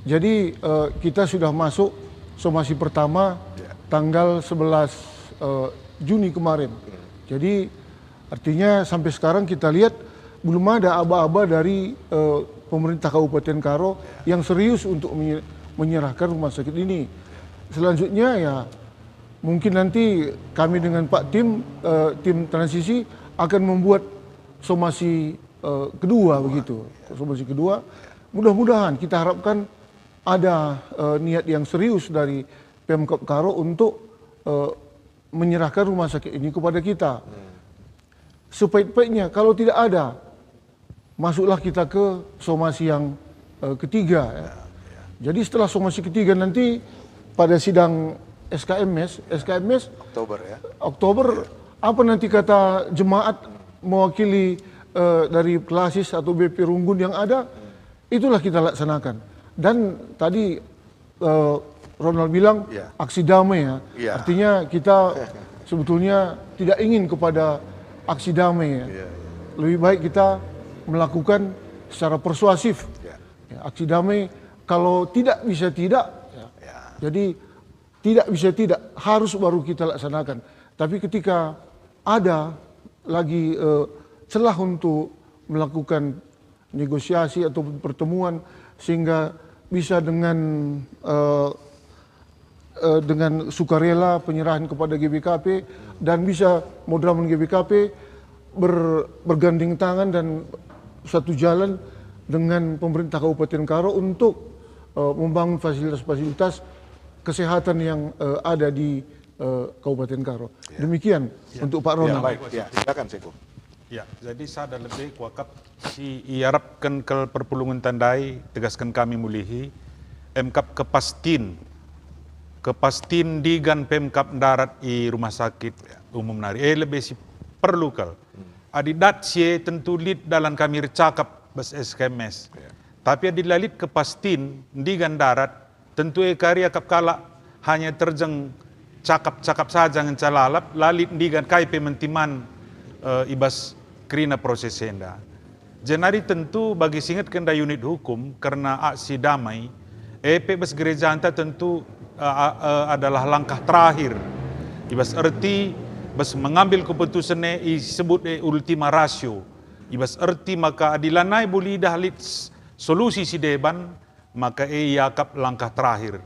Jadi kita sudah masuk somasi pertama tanggal 11 Juni kemarin. Jadi artinya sampai sekarang kita lihat belum ada aba-aba dari pemerintah Kabupaten Karo yang serius untuk menyerahkan rumah sakit ini. Selanjutnya ya mungkin nanti kami dengan Pak tim transisi akan membuat somasi kedua begitu. Somasi kedua, mudah-mudahan kita harapkan ada niat yang serius dari Pemkab Karo untuk menyerahkan rumah sakit ini kepada kita. Sebaik-baiknya kalau tidak ada, masuklah kita ke somasi yang ketiga. Ya. Jadi setelah somasi ketiga nanti pada sidang SKMS Oktober apa nanti kata jemaat mewakili dari Klasis atau BP Runggun yang ada, itulah kita laksanakan. Dan tadi Ronald bilang aksi damai ya. Artinya kita sebetulnya tidak ingin kepada aksi damai ya. Lebih baik kita melakukan secara persuasif. Ya, aksi damai kalau tidak bisa tidak. Jadi tidak bisa tidak, harus baru kita laksanakan. Tapi ketika ada lagi celah untuk melakukan negosiasi atau pertemuan sehingga bisa dengan sukarela penyerahan kepada GBKP dan bisa Modraman GBKP bergandeng tangan dan satu jalan dengan pemerintah Kabupaten Karo untuk membangun fasilitas-fasilitas kesehatan yang ada di Kabupaten Karo. Demikian untuk Pak Ronald.
Baik, silakan Seko.
Ya, jadi sada lebih kuakap si iarapkan ke perpulungan tandai, tegaskan kami mulihi, MKap kepastin digan Pemkap darat i rumah sakit umum nari. Lebih si perlu kal. Adidat si tentu lid dalam kami recakap bas SKMS. Tapi adilalit kepastin digan darat, tentu karya kap kala hanya terjeng cakap-cakap saja ngecalalap, lalit digan kai pementiman ibas kerina proses senda. Jenari tentu bagi singat kenda unit hukum karena aksi damai, bas gereja anta tentu adalah langkah terakhir. Ibas erti bas mengambil keputusannya disebut ultima ratio. Ibas erti maka adilanai boleh dahlit solusi si deban, maka yakap langkah terakhir.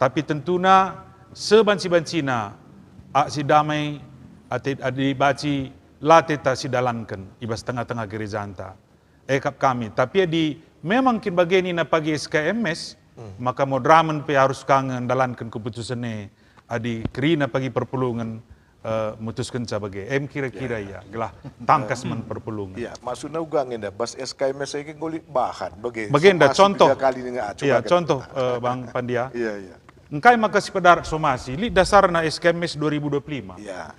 Tapi tentunya sebanci-bancina aksi damai adibaci lateta sidalankan ibas tengah-tengah gereja anta. Kap kami. Tapi memang kin bageni na pagi SKMS, maka Modraman pe harus kangen dalankan keputusannya adi kerina pagi perpulungan mutuskan sebagai kira-kira ya gelah tangkas men perpulungan.
Iya, maksudnya ugang indah bas SKMS ini golit bahan
bagenda contoh.
Iya,
contoh Bang Pandia.
Iya.
Engkai makasih pedar somasi li dasarna SKMS 2025.
Iya.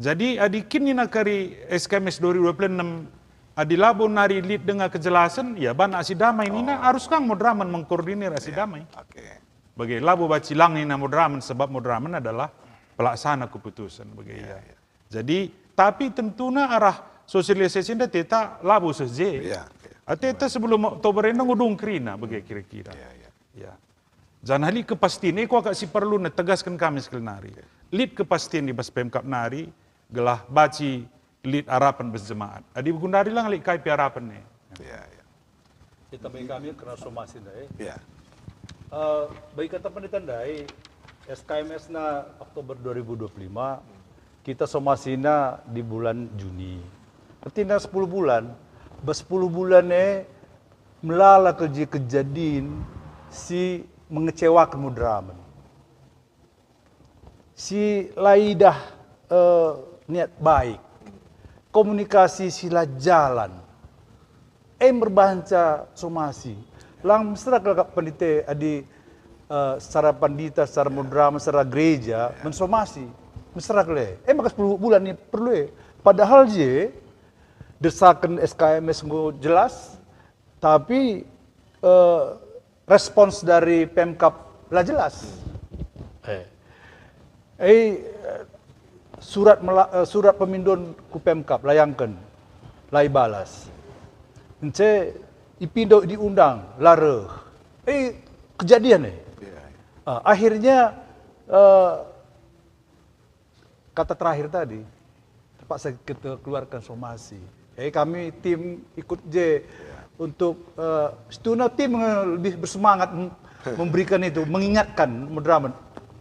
Jadi adikin ni nakari SKMS 2026 adilabo nari lid dengan kejelasan ya ban aksi damai nina harus kang Modraman mengkoordinir aksi damai.
Oke.
Bagi labo bacilang nina Modraman sebab Modraman adalah pelaksana keputusan bagi Jadi tapi tentunya arah sosialisasi nda teta labo seje.
Iya.
Teta sebelum Oktober ini ngudung kerina bagi kira-kira. Ya. Jangan hali kepastian ini kok si perlu tegaskan kami sekali nari. Lid kepastian di bas Pemkap nari gelah baci lid harapan bas jemaat. Adi gundari lang lid kai harapan nih.
Iya.
Kita bagi kami kena somasi dai.
Iya.
Bagi kata penelitian dai SKMS na Oktober 2025 kita somasina di bulan Juni. Artinya 10 bulan. Bas 10 bulan melala kejadian si mengecewakan Modraman. Si laidah niat baik, komunikasi sila jalan, berbahanca somasi, lang mesra kelak pandite adi secara pandita, secara Modraman, secara gereja mensomasi, mesra kele. Maka 10 bulan ni perlu padahal je desakan SKMS go jelas, tapi respons dari Pemkap lah jelas. Surat pemindon ku Pemkap layangkan, lai balas. Ence ipindo diundang, lare. Kejadian akhirnya kata terakhir tadi terpaksa kita keluarkan somasi. Kami tim ikut untuk setuna tim lebih bersemangat memberikan itu, mengingatkan Modraman.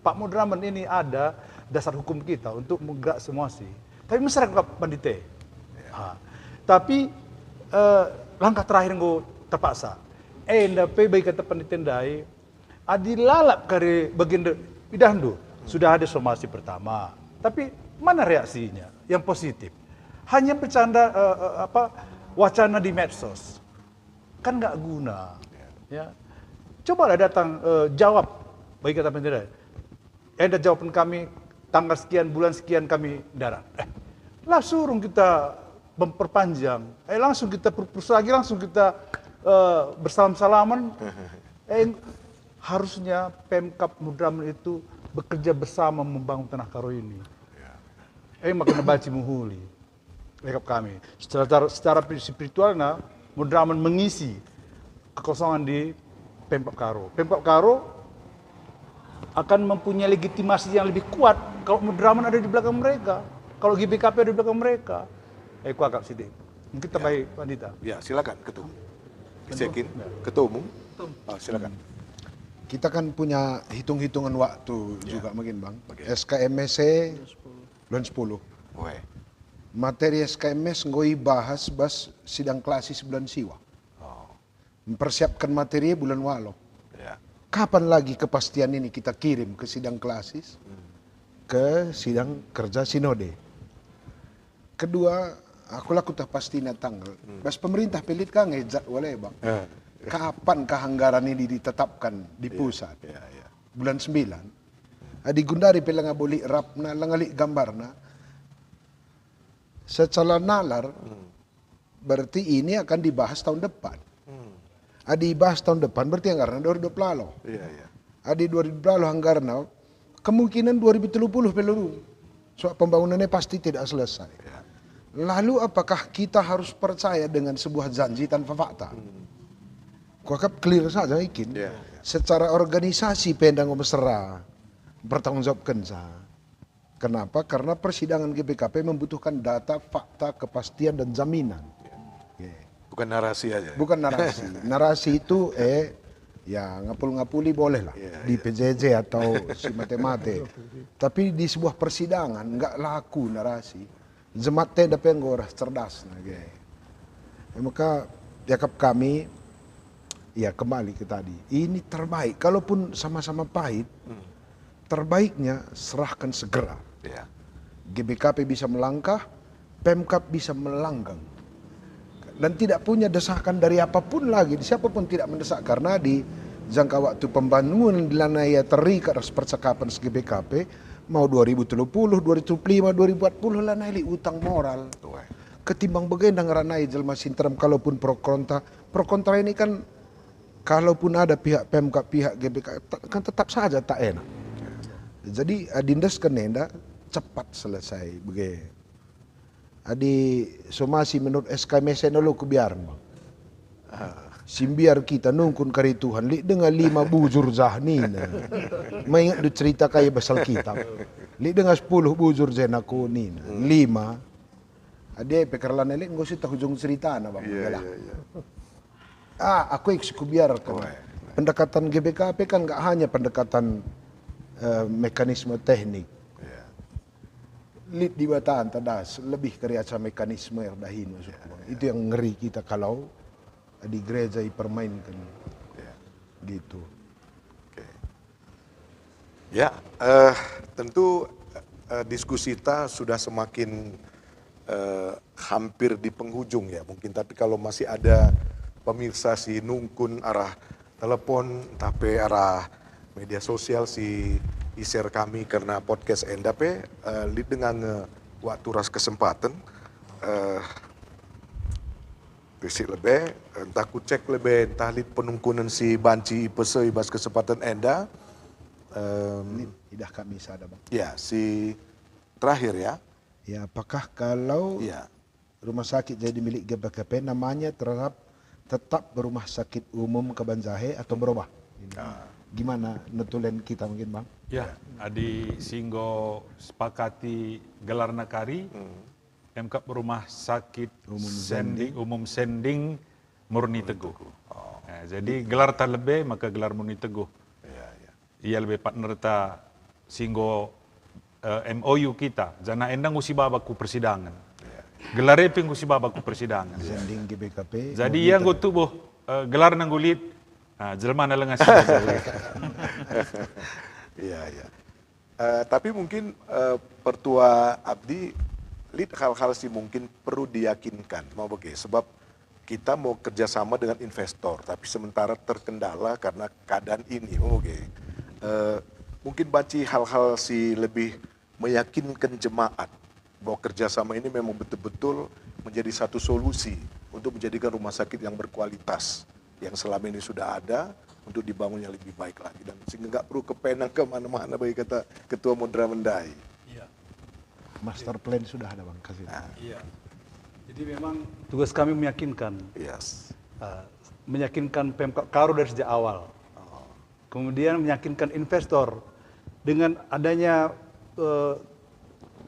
Pak Modraman ini ada dasar hukum kita untuk menggerak somasi. Tapi masyarakat pandite. Tapi langkah terakhir ngo terpaksa. Ndape baik kata pandite dai adilalap kare bagian idandu sudah ada somasi pertama. Tapi mana reaksinya yang positif? Hanya bercanda wacana di medsos. kan nggak guna. Ya, cobalah datang jawab bagi kata pendeta. Anda jawaban kami tanggal sekian bulan sekian kami darat. Lah suruh kita memperpanjang. Langsung kita perpus lagi, langsung kita bersalam-salaman. Harusnya Pemkab Madraman itu bekerja bersama membangun Tanah Karo ini. Makin baci muhuli. Pemkab kami. Secara spiritualnya Madraman mengisi kekosongan di Pemkab Karo. Pemkab Karo akan mempunyai legitimasi yang lebih kuat kalau Madraman ada di belakang mereka, kalau GBKP ada di belakang mereka. Kuakap sidik. Mungkin terbaik Pandita.
Ya, silakan Ketua. Sekin, Ketua Umum. Silakan.
Kita kan punya hitung-hitungan waktu juga mungkin Bang. SKMSC bulan 10. Materi SKMS ngoi bahas sidang klasis bulan Siwa. Mempersiapkan materi bulan Walo. Kapan lagi kepastian ini kita kirim ke sidang klasis, ke sidang kerja sinode. Kedua, aku tak pasti tanggal. Bas pemerintah pelit kan ngejat boleh Bang. Kapan anggaran ini ditetapkan di pusat? Bulan 9. Adi gundari pelang boleh rapna langali gambarna. Secara nalar berarti ini akan dibahas tahun depan. Adi bahas tahun depan berarti anggaran 2020. Adi 2020 anggaran kemungkinan 2030 peluru. Soal pembangunannya pasti tidak selesai. Lalu apakah kita harus percaya dengan sebuah janji tanpa fakta? Kuakap clear saja ikin. Secara organisasi pendang mesra bertanggungjawabkan sah. Kenapa? Karena persidangan GBKP membutuhkan data, fakta, kepastian dan jaminan.
Bukan narasi aja.
Bukan narasi. Narasi itu ya ngapul-ngapuli boleh lah di PJJ atau si mate-mate. Tapi di sebuah persidangan nggak laku narasi. Jemaatnya dapat ngorah cerdas maka yakap kami ya kembali ke tadi. Ini terbaik. Kalaupun sama-sama pahit, terbaiknya serahkan segera. GBKP bisa melangkah, Pemkab bisa melanggang. Dan tidak punya desakan dari apapun lagi, siapapun tidak mendesak karena di jangka waktu pembangunan di lanaya terikat percakapan GBKP mau 2030, 2035, 2040 lanai utang moral. Ketimbang begendang ranai jelma sinteram kalaupun pro kontra ini kan kalaupun ada pihak Pemkab pihak GBKP kan tetap saja tak enak. Jadi adindas kenenda cepat selesai begitu. Adi somasi menurut SKMS dulu kebiaran Bang. Simbiar kita nungkun kari Tuhan li dengan 5 bujur zahnina. Maingat du cerita kaya basal kitab. Li dengan 10 bujur zenaku nina. 5. Ade pekerlan li nggo sih hujung cerita na Bang. Aku ikut biarkan. Pendekatan GBKP kan enggak hanya pendekatan mekanisme teknik. Lid di bataan tadas lebih keriaca mekanisme erdahin itu yang ngeri kita kalau di gereja dipermainkan gitu.
Tentu diskusi kita sudah semakin hampir di penghujung ya mungkin, tapi kalau masih ada pemirsa si nungkun arah telepon tapi arah media sosial si share kami karena podcast endape lid dengan waktu ras kesempatan besi lebih entah ku cek lebih entah lid penungkunan si banci pese ibas kesempatan enda
tidak kami sadar Bang.
Ya si terakhir ya
apakah kalau rumah sakit jadi milik GBKP namanya tetap rumah sakit umum Kebanjahe atau berubah? Gimana netulen kita mungkin Bang?
Ya, adi singgo sepakati gelar nakari, Pemkab Rumah Sakit Umum Sending Murni Teguh. Jadi gelar tak lebih maka gelar Murni Teguh. Ia lebih partner ta singgo MOU kita. Jana endang usi babaku persidangan. Gelar ping usi babaku persidangan.
Sending GBKP.
Jadi yang gue tubuh gelar nanggulit. Jelma na lengas.
Tapi mungkin pertua abdi lid hal-hal sih mungkin perlu diyakinkan mau bagi sebab kita mau kerjasama dengan investor, tapi sementara terkendala karena keadaan ini. Oke. Mungkin baci hal-hal si lebih meyakinkan jemaat bahwa kerjasama ini memang betul-betul menjadi satu solusi untuk menjadikan rumah sakit yang berkualitas yang selama ini sudah ada untuk dibangun yang lebih baik lagi, dan sehingga nggak perlu kepenang kemana-mana bagi kata Ketua Modra Mendai.
Iya.
Master plan sudah ada Bang, kasih.
Iya. Jadi memang tugas kami meyakinkan,
Yes.
meyakinkan Pemkab Karo dari sejak awal. Kemudian meyakinkan investor. Dengan adanya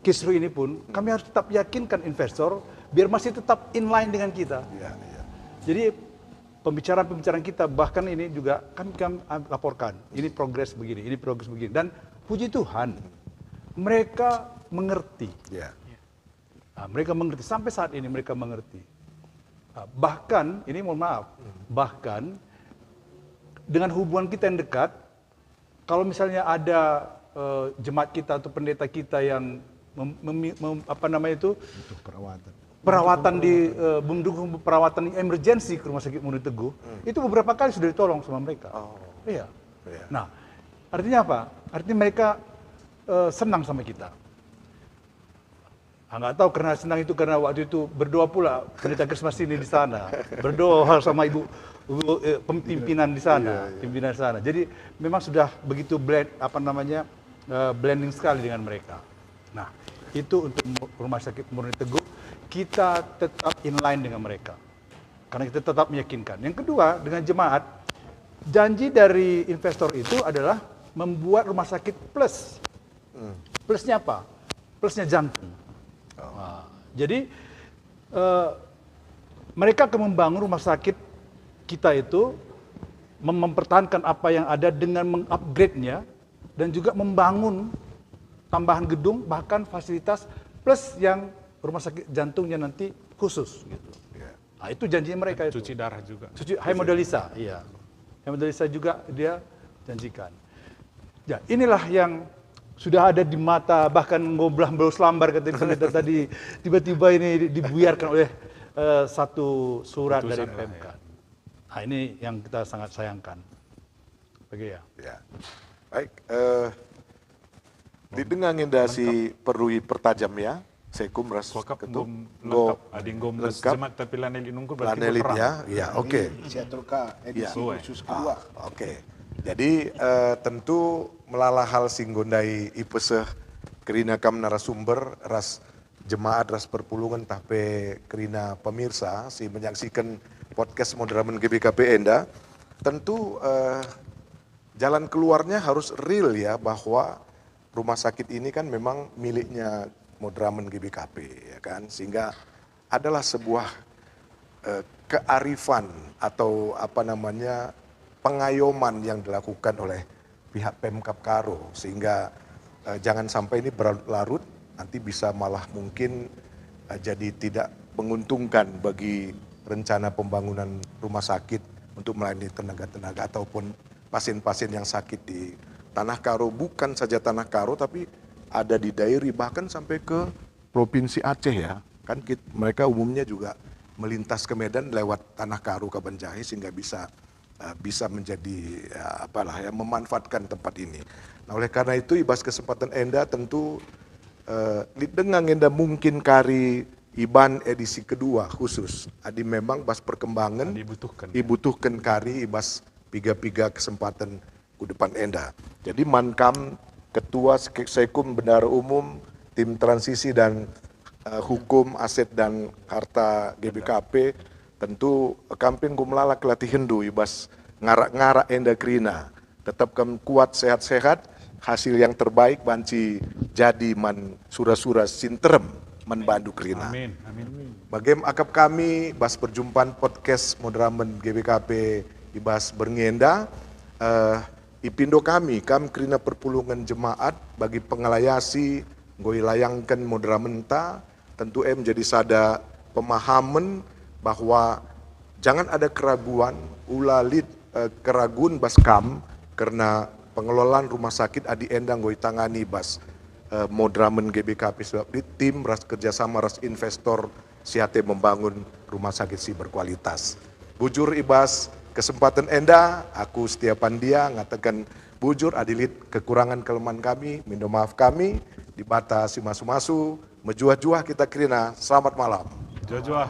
kisru ini pun, kami harus tetap yakinkan investor biar masih tetap inline dengan kita.
Iya, iya.
Jadi pembicaraan-pembicaraan kita, bahkan ini juga kami laporkan, ini progres begini, ini progres begini. Dan puji Tuhan, mereka mengerti.
Iya.
Nah, mereka mengerti, sampai saat ini mereka mengerti. Bahkan, ini mohon maaf, bahkan dengan hubungan kita yang dekat, kalau misalnya ada jemaat kita atau pendeta kita yang
Butuh perawatan.
perawatan di mendukung perawatan emergency ke Rumah Sakit Murid Teguh, itu beberapa kali sudah ditolong sama mereka. Iya.
Iya.
Nah, artinya apa? Artinya mereka senang sama kita. Nggak tahu karena senang itu karena waktu itu berdoa pula pendeta Krismas ini di sana, berdoa sama ibu pimpinan di sana, pimpinan di sana. Jadi memang sudah begitu blending sekali dengan mereka. Nah, itu untuk Rumah Sakit Murid Teguh, kita tetap inline dengan mereka. Karena kita tetap meyakinkan. Yang kedua, dengan jemaat, janji dari investor itu adalah membuat rumah sakit plus. Plusnya apa? Plusnya jantung. Nah, jadi mereka akan membangun rumah sakit kita itu, mempertahankan apa yang ada dengan mengupgrade-nya, dan juga membangun tambahan gedung, bahkan fasilitas plus yang rumah sakit jantungnya nanti khusus gitu. Nah, itu janji mereka itu.
Cuci darah juga.
Hemodialisa, iya. Hemodialisa juga dia janjikan. Ya, inilah yang sudah ada di mata, bahkan ngoblah selambar kata pendeta tadi, tiba-tiba ini dibuyarkan oleh satu surat dari PMK. Nah, ini yang kita sangat sayangkan. Bagi ya.
Ya. Baik, didengar nginda si perlu pertajam ya. Sekum ras
Wakap
ketuk
lengkap, ada yang gom
lengkap.
jemaat tapi laneli nunggu berarti
Lanelit
berperang.
ya. Ya, oke.
Siaturka edisi
Ya.
khusus kedua.
Oke. Jadi tentu melala hal singgondai ipeseh kerina kam narasumber ras jemaat ras perpulungan tape kerina pemirsa si menyaksikan podcast Moderamen GBKP Enda, tentu jalan keluarnya harus real ya, bahwa rumah sakit ini kan memang miliknya Moderamen GBKP ya kan, sehingga adalah sebuah kearifan atau pengayoman yang dilakukan oleh pihak Pemkab Karo, sehingga jangan sampai ini berlarut, nanti bisa malah mungkin jadi tidak menguntungkan bagi rencana pembangunan rumah sakit untuk melayani tenaga-tenaga ataupun pasien-pasien yang sakit di Tanah Karo. Bukan saja Tanah Karo, tapi ada di daerah bahkan sampai ke Provinsi Aceh ya. Kan mereka umumnya juga melintas ke Medan lewat Tanah Karo ke Banjahe, sehingga bisa menjadi memanfaatkan tempat ini. Nah, oleh karena itu ibas kesempatan Enda tentu dengan Enda mungkin kari Iban edisi kedua khusus. Adi memang bas perkembangan dibutuhkan kari ibas piga-piga kesempatan ke depan Enda. Jadi Mankam Ketua Sekum Bendahara Umum Tim Transisi dan Hukum Aset dan Harta GBKP tentu kamping gumlala kelati hendu ibas ngarak-ngarak Enda Krina. Tetap kam kuat sehat-sehat, hasil yang terbaik banci jadi man sura-sura sinterem man bandu Krina.
Amin, amin.
Bagaimana akap kami bas perjumpaan podcast Moderamen GBKP ibas berngenda ipindo kami Krina perpulungan jemaat bagi pengelayasi ngoi layangkan Moderamen ta tentu menjadi sada pemahaman bahwa jangan ada keraguan ulalit keraguan bas kam karena pengelolaan rumah sakit adi endang ngoi tangani bas Moderamen GBKP sebab di tim ras kerjasama ras investor sihate membangun rumah sakit si berkualitas. Bujur ibas kesempatan enda, aku Setia Pandia ngatakan bujur adilit kekurangan kelemahan kami, minta maaf kami, dibatasi masu-masu, mejuah-juah kita kirina. Selamat malam.
Jua-jua.